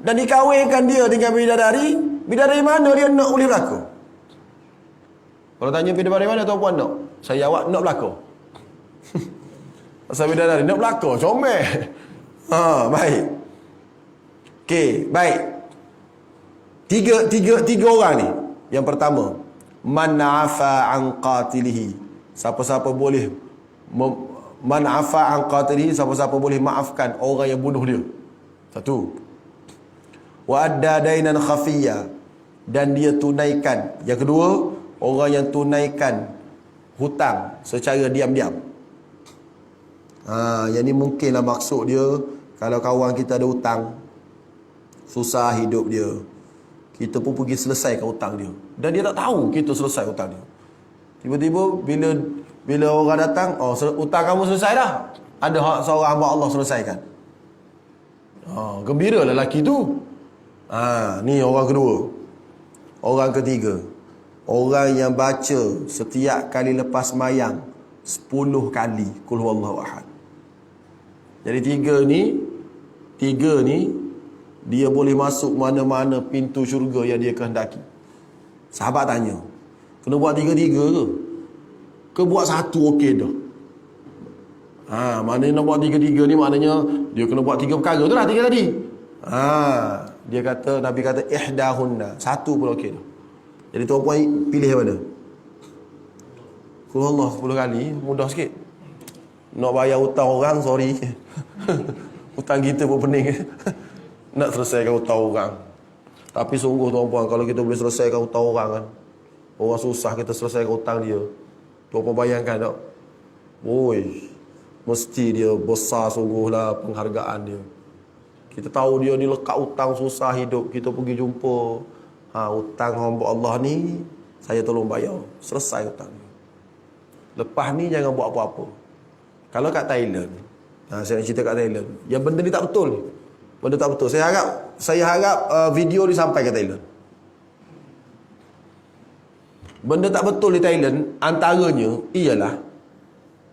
Dan dikahwinkan dia dengan bidadari. Bidadari mana dia nak boleh berlaku. Kalau tanya bidadari mana tuan-puan nak? Saya jawab nak berlaku. Pasal bidadari nak berlaku, comel. Baik. Okey, baik. Tiga orang ni. Yang pertama, man afa an qatilihi. Siapa-siapa boleh man afa an qatilihi, siapa-siapa boleh maafkan orang yang bunuh dia. Satu. Wa adda dainan khafiyya, dan dia tunaikan. Yang kedua, orang yang tunaikan hutang secara diam-diam. Yang ni mungkinlah maksud dia, kalau kawan kita ada hutang, susah hidup dia, kita pun pergi selesaikan hutang dia, dan dia tak tahu kita selesai hutang dia. Tiba-tiba bila orang datang, hutang kamu selesai dah, ada seorang hamba Allah selesaikan. Gembira lelaki tu. Ni orang kedua. Orang ketiga, orang yang baca setiap kali lepas mayang 10 kali qul huwallahu ahad. Jadi tiga ni dia boleh masuk mana-mana pintu syurga yang dia kehendaki. Sahabat tanya, kena buat 3-3 ke? Ke buat satu okey dah? Maknanya nak buat 3-3 ni maknanya dia kena buat 3 perkara tu lah, 3 tadi. Dia kata, Nabi kata ihdahunna, satu pun okey dah. Jadi tuan-puan pilih mana? Qul Allah 10 kali, mudah sikit. Nak bayar hutang orang, sorry. Hutang kita pun pening. Nak selesaikan hutang orang. Tapi sungguh tuan-puan, kalau kita boleh selesaikan hutang orang kan, orang susah kita selesaikan hutang dia, tuan-puan bayangkan tak? Mesti dia besar sungguhlah penghargaan dia. Kita tahu dia ni lekat hutang, susah hidup, kita pergi jumpa, hutang hamba Allah ni saya tolong bayar, selesai hutang ni. Lepas ni jangan buat apa-apa. Kalau kat Thailand, saya nak cerita kat Thailand, yang benda ni tak betul. Benda tak betul. Saya harap video ni sampai ke Thailand. Benda tak betul di Thailand antaranya ialah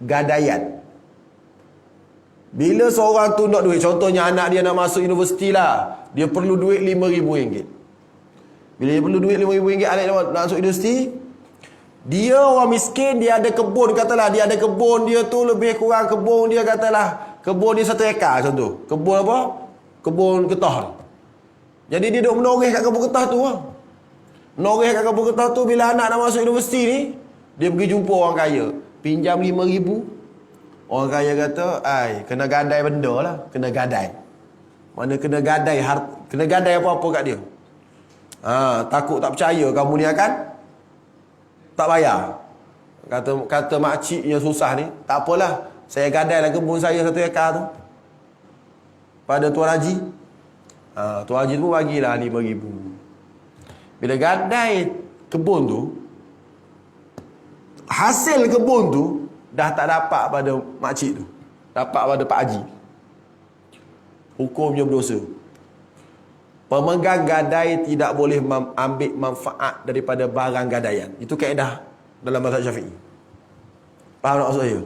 gadaian. Bila seorang tu nak duit, contohnya anak dia nak masuk universiti lah, dia perlu duit RM5,000. Bila dia perlu duit RM5,000, anak dia nak masuk universiti, dia orang miskin, dia ada kebun, katalah dia ada kebun, dia tu lebih kurang kebun dia, katalah kebun dia 1 ekar contoh. Kebun apa? Kebun getah. Jadi dia duduk menoreh kat kebun getah tu lah. Menoreh kat kebun getah tu, bila anak nak masuk universiti ni, dia pergi jumpa orang kaya, pinjam RM5,000. Orang kaya kata, kena gadai benda lah. Kena gadai. Mana kena gadai kena gadai apa-apa kat dia. Takut tak percaya kamu ni akan tak bayar. Kata makcik yang susah ni, tak apalah, saya gadai lah kebun saya 1 ekar tu pada Tuan Haji. Tuan Haji tu bagilah 5,000. Bila gadai kebun tu, hasil kebun tu dah tak dapat pada makcik tu, dapat pada Pak Haji. Hukumnya berdosa. Pemegang gadai tidak boleh ambil manfaat daripada barang gadaian. Itu kaedah dalam mazhab Syafi'i. Faham tak maksud saya?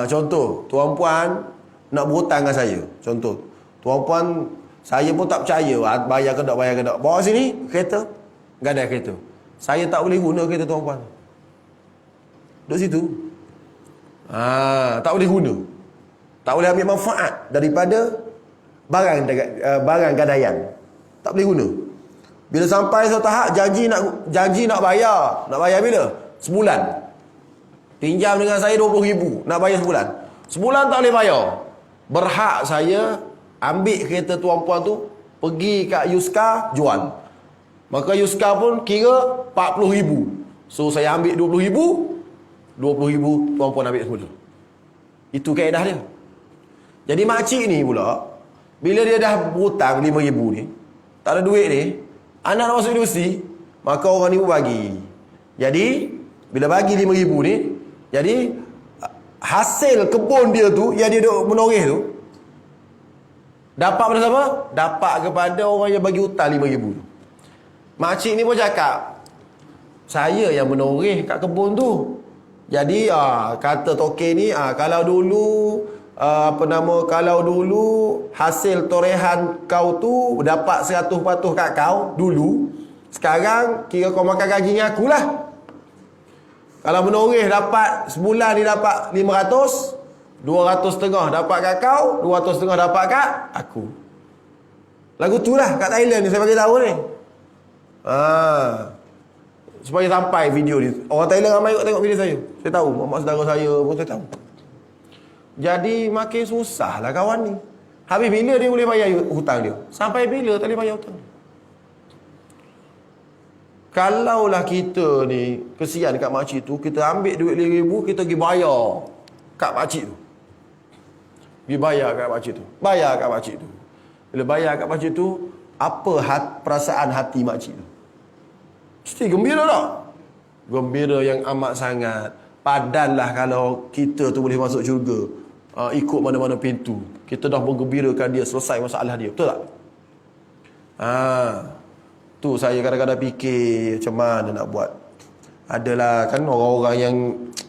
Contoh, tuan puan nak berhutang dengan saya. Contoh, tuan puan, saya pun tak percaya bayar ke tak. Bawa sini kereta, gadai kereta. Saya tak boleh guna kereta tuan puan. Duduk situ. Tak boleh guna. Tak boleh ambil manfaat daripada barang gadaian. Tak boleh guna. Bila sampai satu tahap janji nak bayar. Nak bayar bila? Sebulan. Pinjam dengan saya 20,000, nak bayar sebulan. Sebulan tak boleh bayar. Berhak saya ambil kereta tuan puan tu, pergi kat Yuska, jual. Maka Yuska pun kira 40,000. So saya ambil 20,000, 20,000 tuan puan ambil semula. Itu kaedah dia. Jadi makcik ni pula, bila dia dah berhutang 5,000 ni, tak ada duit ni, anak nak masuk universiti, maka orang ni pun bagi. Jadi bila bagi 5,000 ni, jadi hasil kebun dia tu yang dia duk menoreh tu dapat pada siapa? Dapat kepada orang yang bagi hutang 5,000 tu. Makcik ni pun cakap, saya yang menoreh kat kebun tu. Jadi kata token ni, kalau dulu kalau dulu hasil torehan kau tu dapat 100% kat kau dulu, sekarang kira kau makan gaji dengan aku lah. Kalau menoreh dapat sebulan ni dapat 500, 200.5 dapat kat kau, 200.5 dapat kat aku. Lagu tu lah kat Thailand ni saya bagi tahu ni. Supaya sampai video ni. Orang Thailand ramai tengok video saya. Saya tahu, mak saudara saya pun saya tahu. Jadi makin susah lah kawan ni. Habis bila dia boleh bayar hutang dia? Sampai bila tak boleh bayar hutang dia? Kalaulah kita ni kesian kat makcik tu, kita ambil duit 5,000, kita pergi bayar kat makcik tu. Pergi bayar kat makcik tu. Bayar kat makcik tu. Bila bayar kat makcik tu, apa perasaan hati makcik tu? Mesti gembira tak? Gembira yang amat sangat. Padanlah kalau kita tu boleh masuk syurga, ikut mana-mana pintu, kita dah menggembirakan dia, selesai masalah dia. Betul tak? Tu saya kadang-kadang fikir macam mana nak buat. Adalah kan orang-orang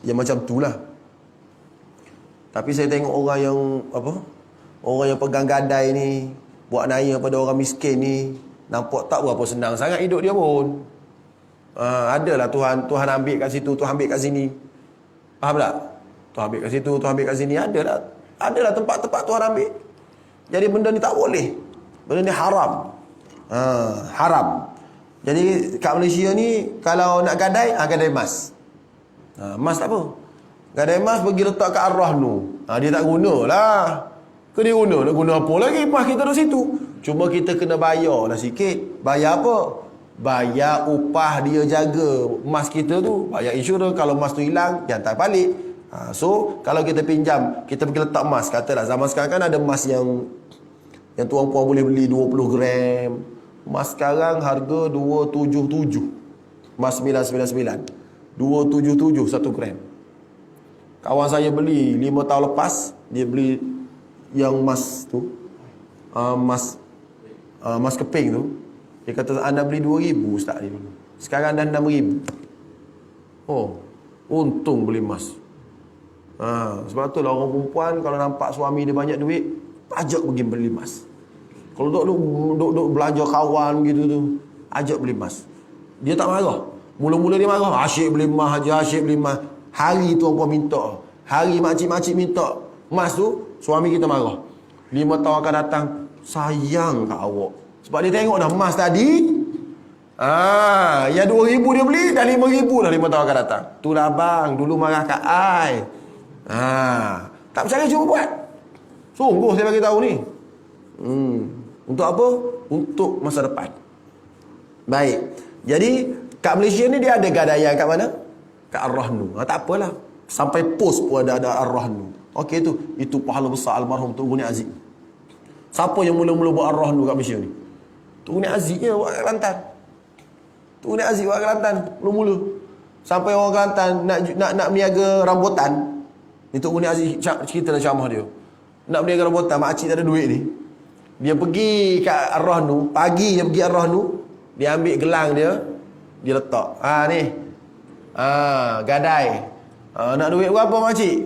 yang macam tu lah. Tapi saya tengok orang yang orang yang pegang gadai ni, buat naya pada orang miskin ni, nampak tak berapa senang sangat hidup dia pun. Adalah Tuhan ambil kat situ, Tuhan ambil kat sini. Faham tak? Tuhan ambil kat situ, Tuhan ambil kat sini. Adalah tempat-tempat Tuhan ambil. Jadi benda ni tak boleh. Benda ni haram. Haram. Jadi kat Malaysia ni kalau nak gadai, gadai emas. Emas tak apa. Gadai emas pergi letak kat Ar-Rahnu. Dia tak gunalah. Dia guna, nak guna apa lagi? Emas kita duduk situ. Cuma kita kena bayar lah sikit. Bayar apa? Bayar upah dia jaga emas kita tu. Bayar insurans. Kalau emas tu hilang, dia hantar balik. So kalau kita pinjam, kita pergi letak emas. Katalah zaman sekarang kan ada emas yang tuan puan boleh beli 20 gram. Emas sekarang harga 277. Emas 999. 277 1 gram. Kawan saya beli 5 tahun lepas, dia beli yang emas tu, emas keping tu. Dia kata anda beli 2,000 ustaz ni dulu. Sekarang dah 6,000. Untung beli emas. Sebab tu lah orang perempuan kalau nampak suami dia banyak duit, ajak pergi beli emas. Kalau duk belanja kawan gitu tu, ajak beli emas. Dia tak marah. Mula-mula dia marah, asyik beli emas aja, asyik beli emas. Hari tuan-puan minta, hari makcik-makcik minta emas tu, suami kita marah. 5 tahun akan datang, sayang kat awak. Sebab dia tengok dah emas tadi, yang 2,000 dia beli, dah 5,000 dah 5 tahun akan datang. Itulah bang, dulu marah kat I. Tak percaya cuba buat. Sungguh saya bagi tahu ni. Untuk apa? Untuk masa depan. Baik. Jadi kat Malaysia ni dia ada gadaian kat mana? Kat Ar-Rahnu. Tak apalah. Sampai post pun ada Ar-Rahnu. Okey tu. Itu pahala besar almarhum Tun Guni Aziz. Siapa yang mula-mula buat ar-rahnu kat Malaysia ni? Tu ni Aziz je buat kat Kelantan. Tu ni Aziz buat kat Kelantan mula-mula. Sampai orang Kelantan nak meniaga rambutan. Ni Tok Muni Aziz cerita dalam ceramah dia. Nak meniaga rambutan, makcik tak ada duit ni. Dia pergi kat ar-rahnu, pagi dia pergi ar-rahnu, dia ambil gelang dia, dia letak. Ni. Gadai. Nak duit berapa makcik?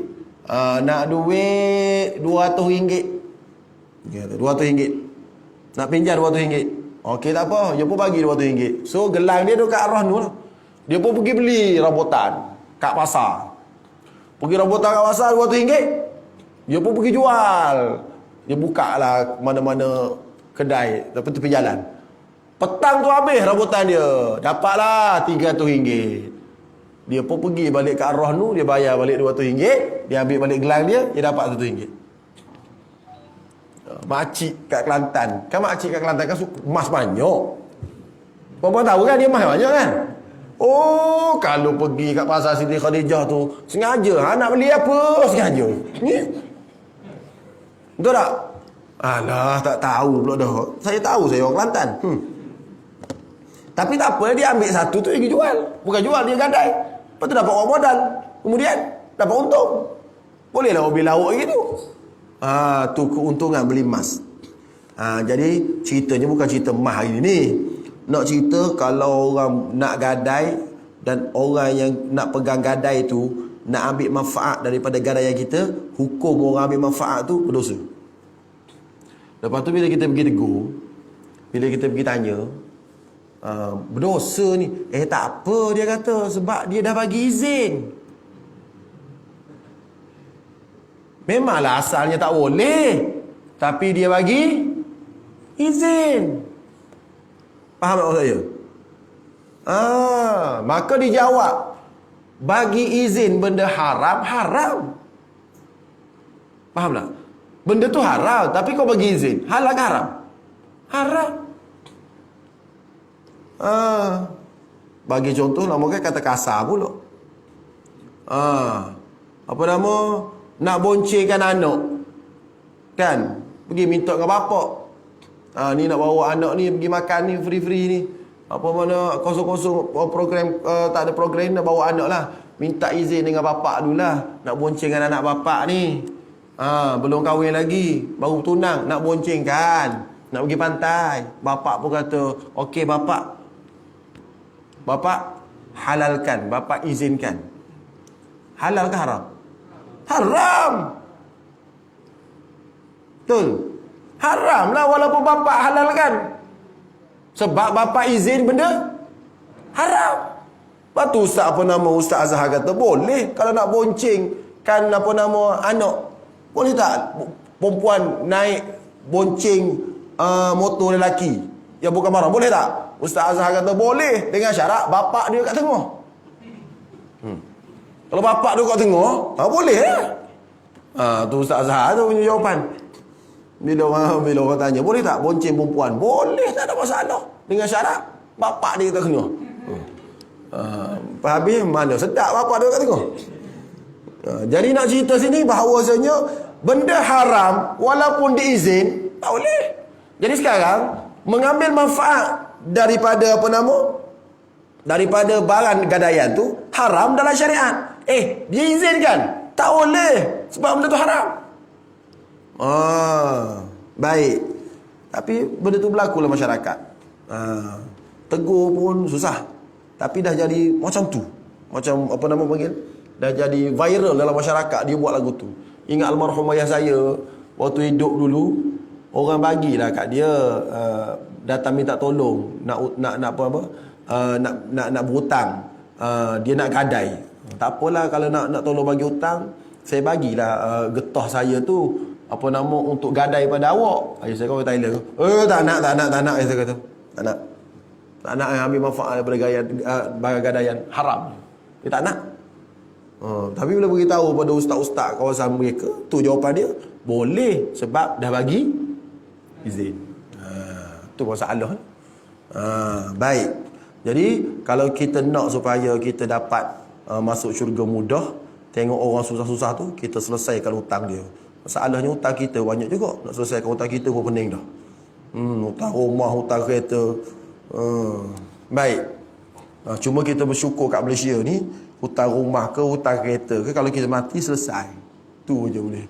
Nak duit RM200. Ya, RM200. Nak pinjam RM200. Okey tak apa, dia pun bagi RM200. So gelang dia tu kat ar-rahnu lah. Dia pun pergi beli rambutan kat pasar. Pergi rambutan kat pasar RM200. Dia pun pergi jual. Dia buka lah mana-mana kedai tepi jalan. Petang tu habis rambutan dia. Dapatlah RM300. Dia pun pergi balik ke ar-rahnu, dia bayar balik RM200. Dia ambil balik gelang dia dapat RM1. Makcik kat Kelantan. Kan makcik kat Kelantan kan emas banyak. Puan-puan tahu kan dia emas banyak kan? Oh, kalau pergi kat pasar Siti Khadijah tu, sengaja nak beli apa? Sengaja. Ni. Betul tak? Alah, tak tahu pula dah. Saya tahu saya orang Kelantan. Tapi tak apa, dia ambil satu tu dia pergi jual. Bukan jual, dia gadai. Lepas tu dapat orang modal. Kemudian dapat untung. Bolehlah orang beli lauk gitu. Tu keuntungan beli emas. Jadi ceritanya bukan cerita emas hari ni. Nak cerita kalau orang nak gadai dan orang yang nak pegang gadai tu nak ambil manfaat daripada gadaian kita, hukum orang ambil manfaat tu berdosa. Lepas tu bila kita pergi tegur, bila kita pergi tanya, berdosa ni, tak apa dia kata, sebab dia dah bagi izin. Memanglah asalnya tak boleh, tapi dia bagi izin. Faham tak maksud saya? Maka dijawab, bagi izin benda haram, haram. Faham tak? Benda tu haram, tapi kau bagi izin, halal ke haram? Haram. Bagi contoh lah, mungkin kata kasar pula. Apa nama? Nak boncengkan anak, kan? Pergi minta dengan bapak. Ni nak bawa anak ni pergi makan ni free-free ni. Apa mana kosong-kosong program, tak ada program, nak bawa anak lah. Minta izin dengan bapak dulu lah. Nak boncengkan anak bapak ni. Belum kahwin lagi, baru tunang, nak boncengkan. Nak pergi pantai. Bapak pun kata, okey bapak. Bapak halalkan, bapak izinkan. Halal ke haram? Haram. Betul. Haram lah walaupun bapak halalkan. Sebab bapak izin benda haram. Lepas tu Ustaz Azhar kata, boleh kalau nak boncengkan anak. Boleh tak perempuan naik bonceng motor lelaki yang bukan mahram? Boleh tak? Ustaz Azhar kata boleh, dengan syarat bapak dia kat tengah. Kalau bapak dia kat tengah, boleh lah. Tu Ustaz Azhar tu punya jawapan. Bila orang tanya, boleh tak bonceng perempuan? Boleh, tak ada masalah. Dengan syarat bapak dia kat tengah. Habis mana sedap bapak dia kat tengah. Jadi nak cerita sini bahawasanya benda haram walaupun diizin tak boleh. Jadi sekarang mengambil manfaat daripada daripada barang gadaian tu haram dalam syariat. Dia izinkan, tak boleh sebab benda tu haram. Baik. Tapi benda tu berlaku dalam masyarakat. Tegur pun susah. Tapi dah jadi macam tu. Macam panggil? Dah jadi viral dalam masyarakat. Dia buat lagu tu. Ingat almarhum ayah saya waktu hidup dulu, orang bagilah kat dia datang minta tolong nak berhutang. Dia nak gadai. Tak apalah kalau nak tolong bagi hutang, saya bagilah getah saya tu untuk gadai pada awak. Ayah saya kata Thailand. Tak nak ayah saya kata. Tak nak ambil manfaat daripada barang gadaian haram. Dia tak nak. Tapi bila beritahu pada ustaz-ustaz kawasan mereka, tu jawapan dia, boleh sebab dah bagi izin. Tu masalah. Baik. Jadi kalau kita nak supaya kita dapat masuk syurga mudah, tengok orang susah-susah tu, kita selesaikan hutang dia. Masalahnya hutang kita banyak juga. Nak selesaikan hutang kita pun pening dah. Hutang rumah, hutang kereta. Baik. Cuma kita bersyukur kat Malaysia ni, hutang rumah ke, hutang kereta ke, kalau kita mati selesai. Tu je boleh.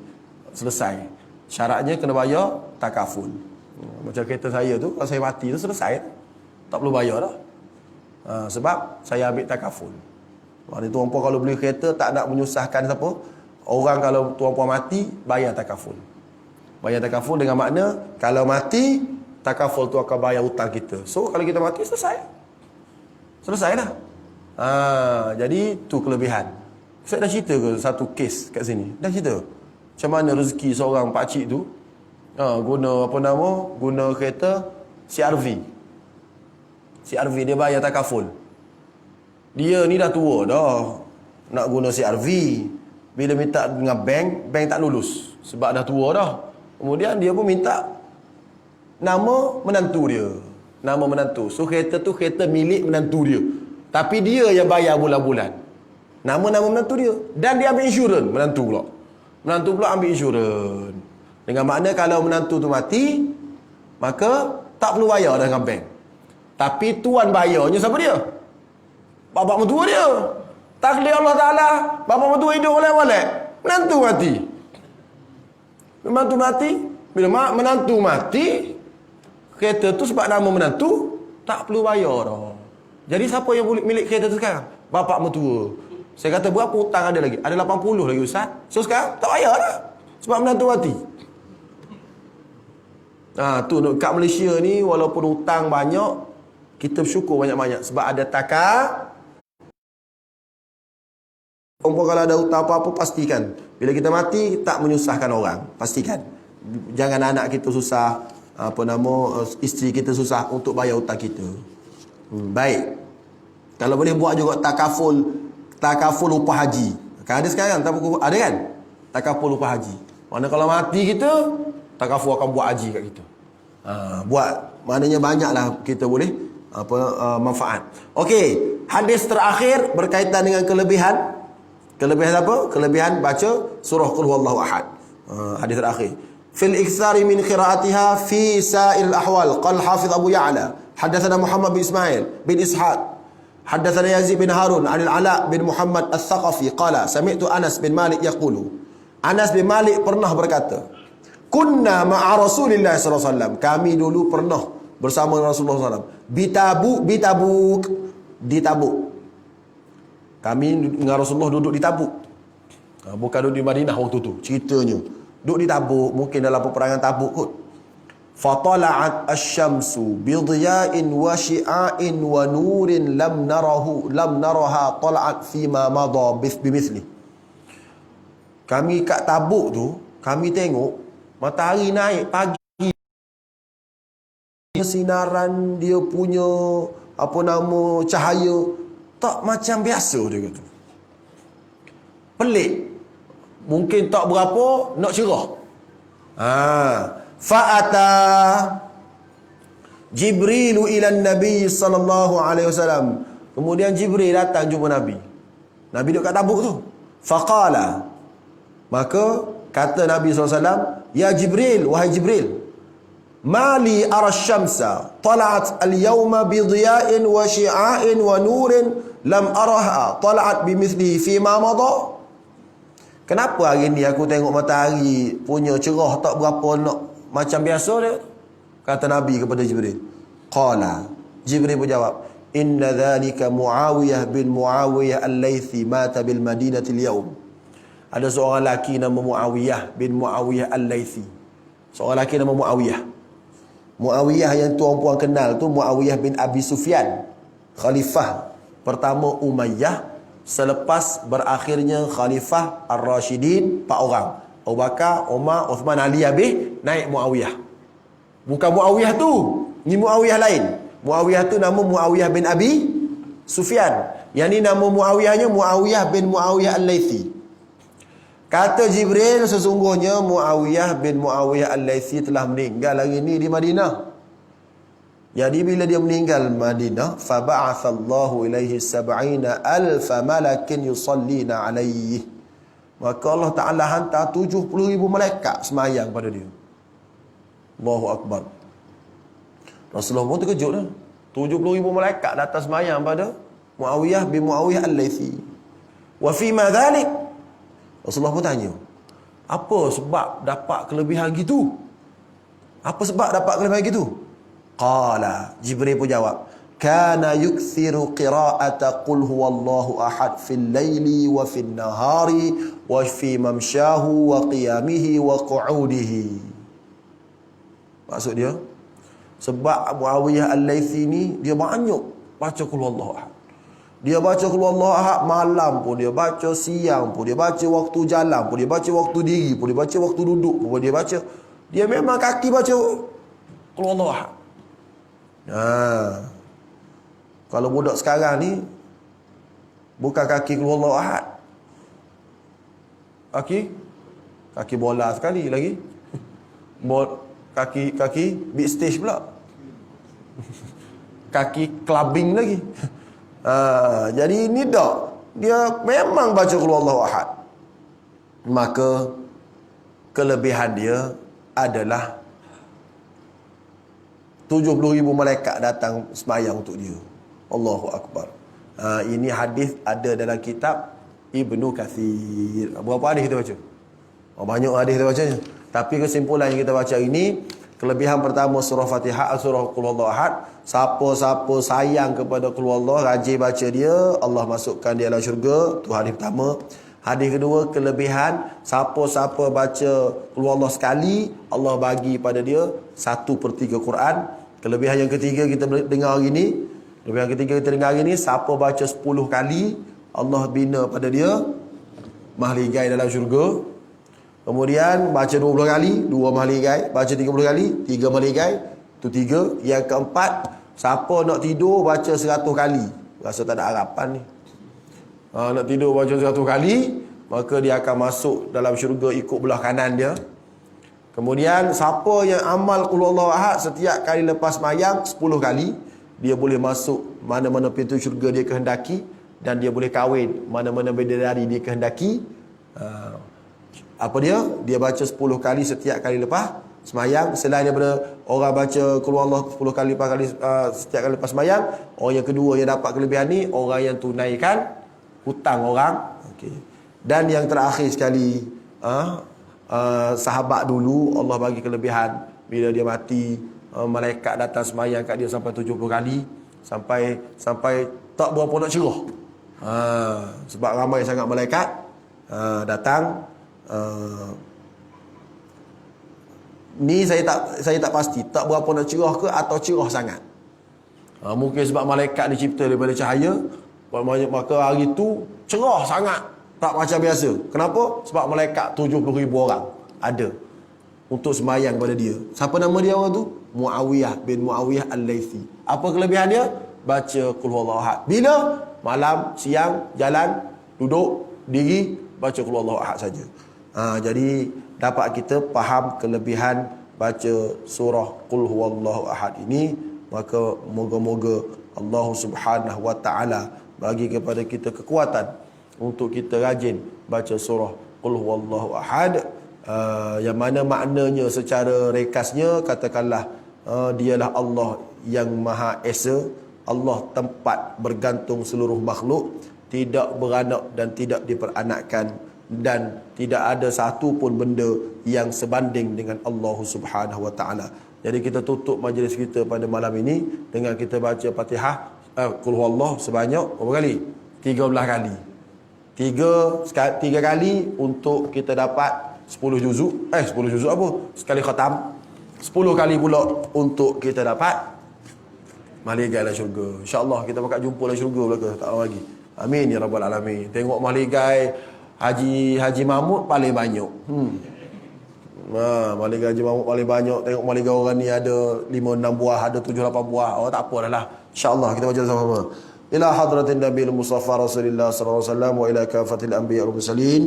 Selesai. Syaratnya kena bayar takaful. Macam kereta saya tu, kalau saya mati tu selesai. Tak perlu bayar dah. Sebab saya ambil takaful. Maknanya tuan-puan kalau beli kereta tak nak menyusahkan siapa. Orang kalau tuan-puan mati, bayar takaful. Bayar takaful dengan makna, kalau mati, takaful tu akan bayar hutang kita. So, kalau kita mati, selesai. Selesai dah. Jadi, tu kelebihan. Saya dah cerita ke satu kes kat sini? Dah cerita. Macam mana rezeki seorang pakcik tu, guna kereta CRV. CRV dia bayar takaful. Dia ni dah tua dah. Nak guna CRV. Bila minta dengan bank tak lulus. Sebab dah tua dah. Kemudian dia pun minta nama menantu dia. Nama menantu. So kereta tu kereta milik menantu dia. Tapi dia yang bayar bulan-bulan. Nama menantu dia. Dan dia ambil insurans menantu pula. Menantu pula ambil insurans. Dengan makna kalau menantu tu mati, maka tak perlu bayar dengan bank. Tapi tuan bayarnya siapa dia? Bapa mertua dia. Takdir Allah Ta'ala. Bapa mertua hidup oleh-oleh. Menantu mati. Menantu mati. Bila menantu mati, kereta tu sebab nama menantu, tak perlu bayar dah. Jadi siapa yang milik kereta tu sekarang? Bapa mertua. Saya kata berapa hutang ada lagi? Ada 80 lagi Ustaz. So sekarang tak bayar dah. Sebab menantu mati. Tu kat Malaysia ni walaupun hutang banyak, kita bersyukur banyak-banyak. Sebab ada kalau ada hutang apa-apa, pastikan bila kita mati tak menyusahkan orang. Pastikan jangan anak kita susah, isteri kita susah untuk bayar hutang kita. Baik. Kalau boleh buat juga takaful upah haji. Kan ada sekarang ada kan? Takaful upah haji. Mana kalau mati kita, takaful akan buat haji kat kita. Buat maknanya banyaklah kita boleh manfaat. Okey, hadis terakhir berkaitan dengan kelebihan. Kelebihan apa? Kelebihan baca surah Qul Huwallahu Ahad. Hadis terakhir. Fil iktsari min qiraatiha fi sa'il al-ahwal. Qala Hafiz Abu Ya'la, hadatsana Muhammad bin Ismail bin Ishaq, hadatsana Yazid bin Harun 'an al-Ala bin Muhammad al-Thaqafi qala sami'tu Anas bin Malik yaqulu. Anas bin Malik pernah berkata, kunna ma'a Rasulillah sallallahu alaihi wasallam. Kami dulu pernah bersama Rasulullah sallallahu alaihi wasallam di Tabuk. Kami dengan Rasulullah duduk di Tabuk. Bukan duduk di Madinah waktu tu. Ceritanya duduk di Tabuk, mungkin dalam peperangan Tabuk kot. Fatala'at asy-syamsu bidiya'in wa syi'a'in wa nurin lam naraha tala'at fima madha bimithli. Kami kat Tabuk tu, kami tengok matahari naik pagi. Sinaran dia punya cahaya tak macam biasa dia kata. Pelik. Mungkin tak berapa nak cerah. Fa'ata Jibril ila Nabi sallallahu alaihi wasallam. Kemudian Jibril datang jumpa Nabi. Nabi duduk kat Tabuk tu. Faqala, maka kata Nabi sallallahu alaihi wasallam, ya Jibril, wahai Jibril, mali ara syamsa tala'at al-yawma bi dhiya'in wa syi'a'in wa nurin lam araha tala'at bimithlihi fi ma madha. Kenapa hari ni aku tengok matahari punya cerah tak berapa nak macam biasa dia? Kata Nabi kepada Jibril. Qala, Jibril berjawab, inna dhalika Muawiyah bin Muawiyah al-Laythi mata bil Madinati al-yawm. Ada seorang lelaki nama Muawiyah bin Muawiyah al-Laythi. Seorang lelaki nama Muawiyah. Muawiyah yang tuan-puan kenal tu Muawiyah bin Abi Sufyan, khalifah pertama Umayyah selepas berakhirnya Khalifah Ar-Rashidin 4 orang. Abu Bakar, Umar, Uthman, Ali, habis naik Muawiyah. Bukan Muawiyah tu, ni Muawiyah lain. Muawiyah tu nama Muawiyah bin Abi Sufyan. Yang ni nama Muawiyahnya Muawiyah bin Muawiyah Al-Laythi. Kata Jibril, sesungguhnya Muawiyah bin Muawiyah Al-Laythi telah meninggal hari ni di Madinah. Jadi bila dia meninggal Madinah, faba'athallahu ilaihi 70,000 malakin yusallina alaihi. maka Allah Ta'ala hantar 70,000 malaikat semayang pada dia. Allahu Akbar. Rasulullah pun terkejut lah. 70,000 malaikat datang semayang pada Muawiyah bin Muawiyah Al-Laythi. Wa fi ma dhalik? Rasulullah pun tanya, apa sebab dapat kelebihan gitu? Apa sebab dapat kelebihan gitu? Qala, Jibril pun jawab, kana yukthiru qira'ata qul huwallahu ahad fil laili wa fil nahari wa fi mamshahu wa qiyamihi wa qu'udihi. Maksud dia, sebab Muawiyah Al-Laythi ni dia banyak baca qul huwallahu ahad. Dia baca qul huwallahu ahad malam pun dia baca, siang pun dia baca, waktu jalan pun dia baca, waktu diri pun dia baca, waktu duduk pun dia baca. Dia memang kaki baca qul huwallahu ahad. Kalau budak sekarang ni bukan kaki qul huwallahu ahad. Kaki bola sekali lagi. Kaki big stage pula. Kaki clubbing lagi. Jadi ni tak, dia memang baca qul huwallahu ahad. Maka kelebihan dia adalah 70,000 malaikat datang sembahyang untuk dia. Allahu Akbar. Ini hadis ada dalam kitab Ibnu Katsir. Berapa hadis kita baca? Banyak hadis kita bacanya. Tapi kesimpulan yang kita baca ini, kelebihan pertama surah Fatihah, surah Qul Huwallahu Ahad, siapa-siapa sayang kepada Qul Huwallahu, rajin baca dia, Allah masukkan dia dalam syurga. Tu hadis pertama. Hadis kedua, kelebihan siapa-siapa baca Qul Huwallahu sekali, Allah bagi pada dia 1/3 Quran. Kelebihan yang ketiga kita dengar hari ni, siapa baca 10 kali, Allah bina pada dia mahligai dalam syurga. Kemudian baca 20 kali, 2 mahligai. Baca 30 kali, 3 mahligai. Itu 3. Yang keempat, siapa nak tidur baca 100 kali. Rasa tak ada harapan ni. Nak tidur baca 100 kali, maka dia akan masuk dalam syurga ikut belah kanan dia. Kemudian siapa yang amal Qul Huwallahu Ahad setiap kali lepas mayang 10 kali, dia boleh masuk mana-mana pintu syurga dia kehendaki, dan dia boleh kahwin mana-mana bidadari dia kehendaki. Apa dia? Dia baca 10 kali setiap kali lepas semayang. Selain daripada orang baca Qul Huwallahu 10 kali setiap kali lepas semayang, orang yang kedua yang dapat kelebihan ni, orang yang tunaikan hutang orang. Okay. Dan yang terakhir sekali, sahabat dulu Allah bagi kelebihan, bila dia mati, malaikat datang semayang kat dia sampai 70 kali, sampai tak berapa nak cerah. Sebab ramai sangat malaikat datang. Ni saya tak pasti tak berapa nak cerah ke atau cerah sangat. Mungkin sebab malaikat dicipta daripada cahaya, maka hari tu cerah sangat, tak macam biasa. Kenapa? Sebab malaikat 70,000 orang ada untuk semayang pada dia. Siapa nama dia orang tu? Muawiyah bin Muawiyah Al-Laythi. Apa kelebihan dia? Baca Qul Huwallahu Ahad. Bila? Malam, siang, jalan, duduk, diri, baca Qul Huwallahu Ahad saja. Jadi dapat kita faham kelebihan baca surah Qul Huwallahu Ahad ini. Maka moga-moga Allah Subhanahu wa taala bagi kepada kita kekuatan untuk kita rajin baca surah Qul Huwallahu Ahad, yang mana maknanya secara rekasnya, katakanlah dialah Allah yang Maha Esa, Allah tempat bergantung seluruh makhluk, tidak beranak dan tidak diperanakkan, dan tidak ada satu pun benda yang sebanding dengan Allah Subhanahu wa taala. Jadi kita tutup majlis kita pada malam ini dengan kita baca Fatihah Qul Huwallahu sebanyak berapa kali? 13 kali. 3 kali untuk kita dapat 10 juzuk. 10 juzuk apa? Sekali khatam. 10 kali pula untuk kita dapat mahligai dalam syurga. InsyaAllah kita bakal jumpa dalam syurga belaka, tak lama lagi. Amin ya rabbal alamin. Tengok mahligai Haji Mahmud paling banyak. Mahligai Haji Mahmud paling banyak. Tengok mahligai orang ni ada 5-6 buah, ada 7-8 buah. Tak apa dah lah. InsyaAllah kita baca sama-sama. Ila hadratin Nabi Mustafa Rasulullah sallallahu alaihi wasallam wa ila kafatil anbiya wal mursalin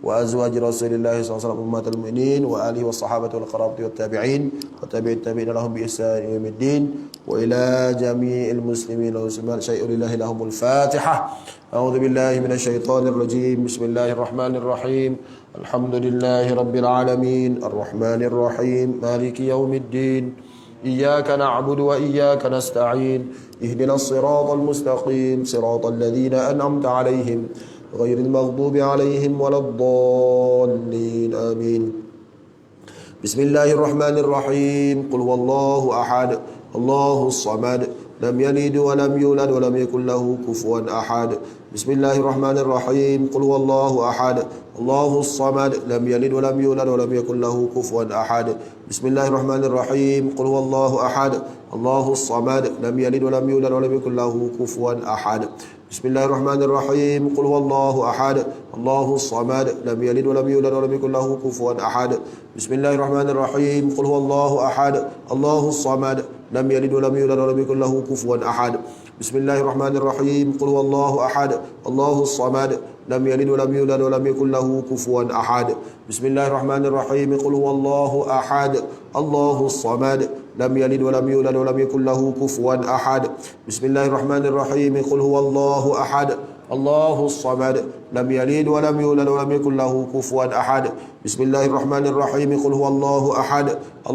wa azwaji Rasulillah sallallahu alaihi wasallam ummatul mu'minin wa alihi wassahabati wal qarabati wat tabi'in wa tabi'it tabi'in lahum bi ihsan ila yaumiddin wa ila jami'il muslimin wa muslimat syai'ulillahi lahumul Fatihah. A'udzu billahi minasy syaithanir rajim. Bismillahirrahmanirrahim. Alhamdulillahi rabbil alamin arrahmanir rahim maliki yaumiddin. إياك نعبد وإياك نستعين اهدنا الصراط المستقيم صراط الذين أنعمت عليهم غير المغضوب عليهم ولا الضالين آمين بسم الله الرحمن الرحيم قل هو الله أحد الله الصمد لم يلد ولم يولد ولم يكن له كفوا أحد بسم الله الرحمن الرحيم قل هو الله أحد الله الصمد لم يلد ولم يولد ولم يكن له كفوا أحد بسم الله الرحمن الرحيم قل هو الله أحد الله الصمد لم يلد ولم يولد ولم يكن له كفوا أحد بسم الله الرحمن الرحيم قل هو الله أحد الله الصمد لم يلد ولم يولد ولم يكن له كفوا أحد بسم الله الرحمن الرحيم قل هو الله أحد الله الصمد لم يلد ولم يولد ولم يكن له كفوا أحد بسم الله الرحمن الرحيم قل هو الله أحد الله الصمد لم يلد ولم يولد ولم يكن له كفوا أحد بسم الله الرحمن الرحيم قل هو الله أحد الله الصمد لم يلد ولم يولد ولم يكن له كفوا أحد بسم الله الرحمن الرحيم قل هو الله أحد الله الصمد لم يلد ولم يولد ولم يكن له كفوا أحد بسم الله الرحمن الرحيم قل هو الله أحد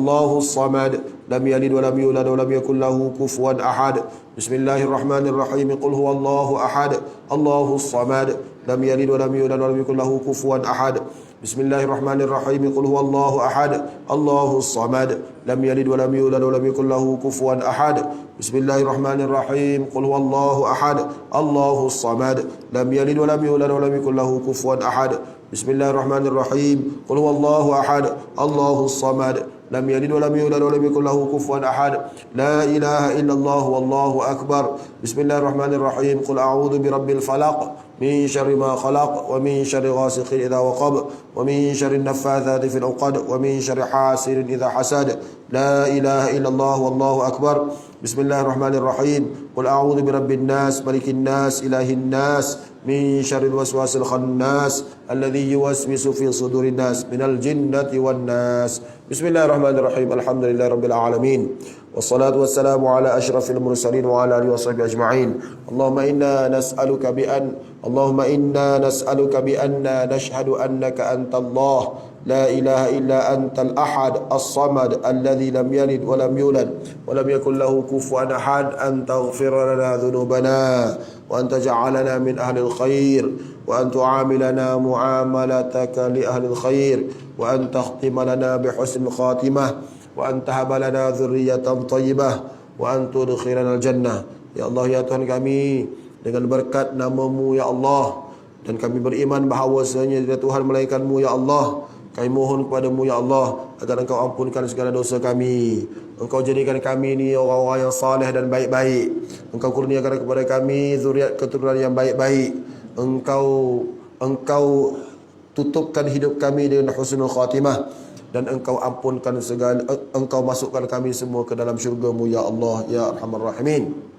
الله الصمد لم يلد ولم يولد ولم يكن له كفوا أحد بسم الله الرحمن الرحيم قل هو الله أحد الله الصمد لم يلد ولم يولد ولم يكن له كفوا أحد بسم الله الرحمن الرحيم قل هو الله أحد الله الصمد لم يلد ولم يولد ولم يكن له كفوا أحد بسم الله الرحمن الرحيم قل هو الله أحد الله الصمد لم يلد ولم يولد ولم يكن له كفوا أحد بسم الله الرحمن الرحيم قل هو الله أحد الله الصمد لم يلد ولم يولد ولم يكن له كفوا أحد لا إله إلا الله والله أكبر بسم الله الرحمن الرحيم قل أعوذ برب الفلق من شر ما خلق ومن شر غاسق إذا وقب ومن شر النفاثات في العقد ومن شر حاسد إذا حسد لا إله إلا الله والله أكبر بسم الله الرحمن الرحيم قل أعوذ برب الناس ملك الناس إله الناس من شر الوسواس الخناس الذي يوسوس في صدور الناس من الجنة والناس بسم الله الرحمن الرحيم الحمد لله رب العالمين والصلاة والسلام على أشرف المرسلين وعلى آله وصحبه أجمعين اللهم إنا نسألك بأننا نشهد أنك أنت الله لا إله إلا أنت الأحد الصمد الذي لم يلد ولم يولد ولم يكن له كفوا أحد أن تغفر لنا ذنوبنا وأن تجعلنا من أهل الخير وأن تعاملنا معاملتك لأهل الخير وأن تختم لنا بحسن الخاتمة وأن تهب لنا ذرية طيبة وأن تدخلنا الجنة Ya Allah, ya Tuhan kami, dengan berkat nama-Mu ya Allah, dan kami beriman bahawasanya tidak Tuhan melainkan-Mu ya Allah, kami mohon kepada-Mu ya Allah agar Engkau ampunkan segala dosa kami. Engkau jadikan kami ni orang-orang yang saleh dan baik-baik. Engkau kurniakan kepada kami zuriat keturunan yang baik-baik. Engkau tutupkan hidup kami dengan husnul khatimah, dan Engkau ampunkan segala, Engkau masukkan kami semua ke dalam syurga-Mu ya Allah ya Arhamar Rahimin.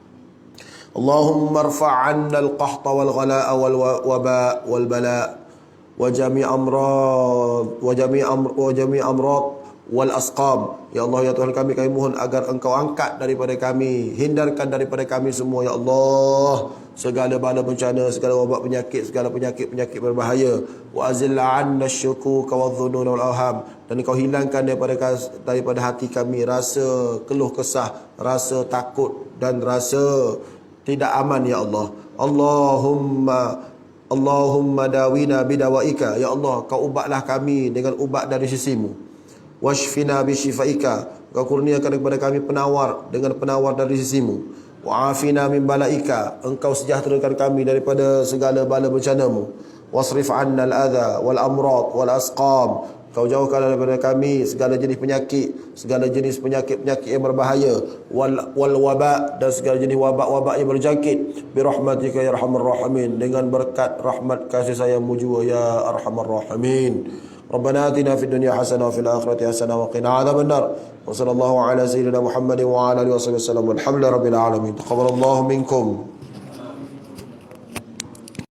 اللهم ارفع عنا القحط والغلاء والوباء والبلاء وجميع أمراض والأسقام. Ya Allah, ya Tuhan kami mohon agar Engkau angkat daripada kami, hindarkan daripada kami semua ya Allah segala bala bencana, segala wabak penyakit, segala penyakit berbahaya. Wa azil 'anna asy-syukuk wadh-dhunun wal-awham, dan Engkau hilangkan daripada hati kami rasa keluh kesah, rasa takut dan rasa tidak aman ya Allah. Allahumma dawina bidawaika, ya Allah Kau ubatlah kami dengan ubat dari sisi-Mu. Washfina bishifaika, Kau kurniakan kepada kami penawar dengan penawar dari sisi-Mu. Wa'afina min balaika, Engkau sejahterakan kami daripada segala bala bencana-Mu. Wasrif 'anna al-adha wal amrad wal asqam, Kau jauhkan daripada kami segala jenis penyakit yang berbahaya, wal waba, dan segala jenis wabak-wabak yang berjangkit, bi rahmatika ya arhamar rahimin, dengan berkat rahmat kasih sayang-Mu juga ya arhamar rahimin. Rabbana atina fid dunya hasanah wa fil akhirati hasanah wa qina adzabannar. Wa sallallahu ala sayyidina Muhammadin wa ala alihi wasallam. Walhamdulillahi rabbil alamin. Taqabbalallahu minkum.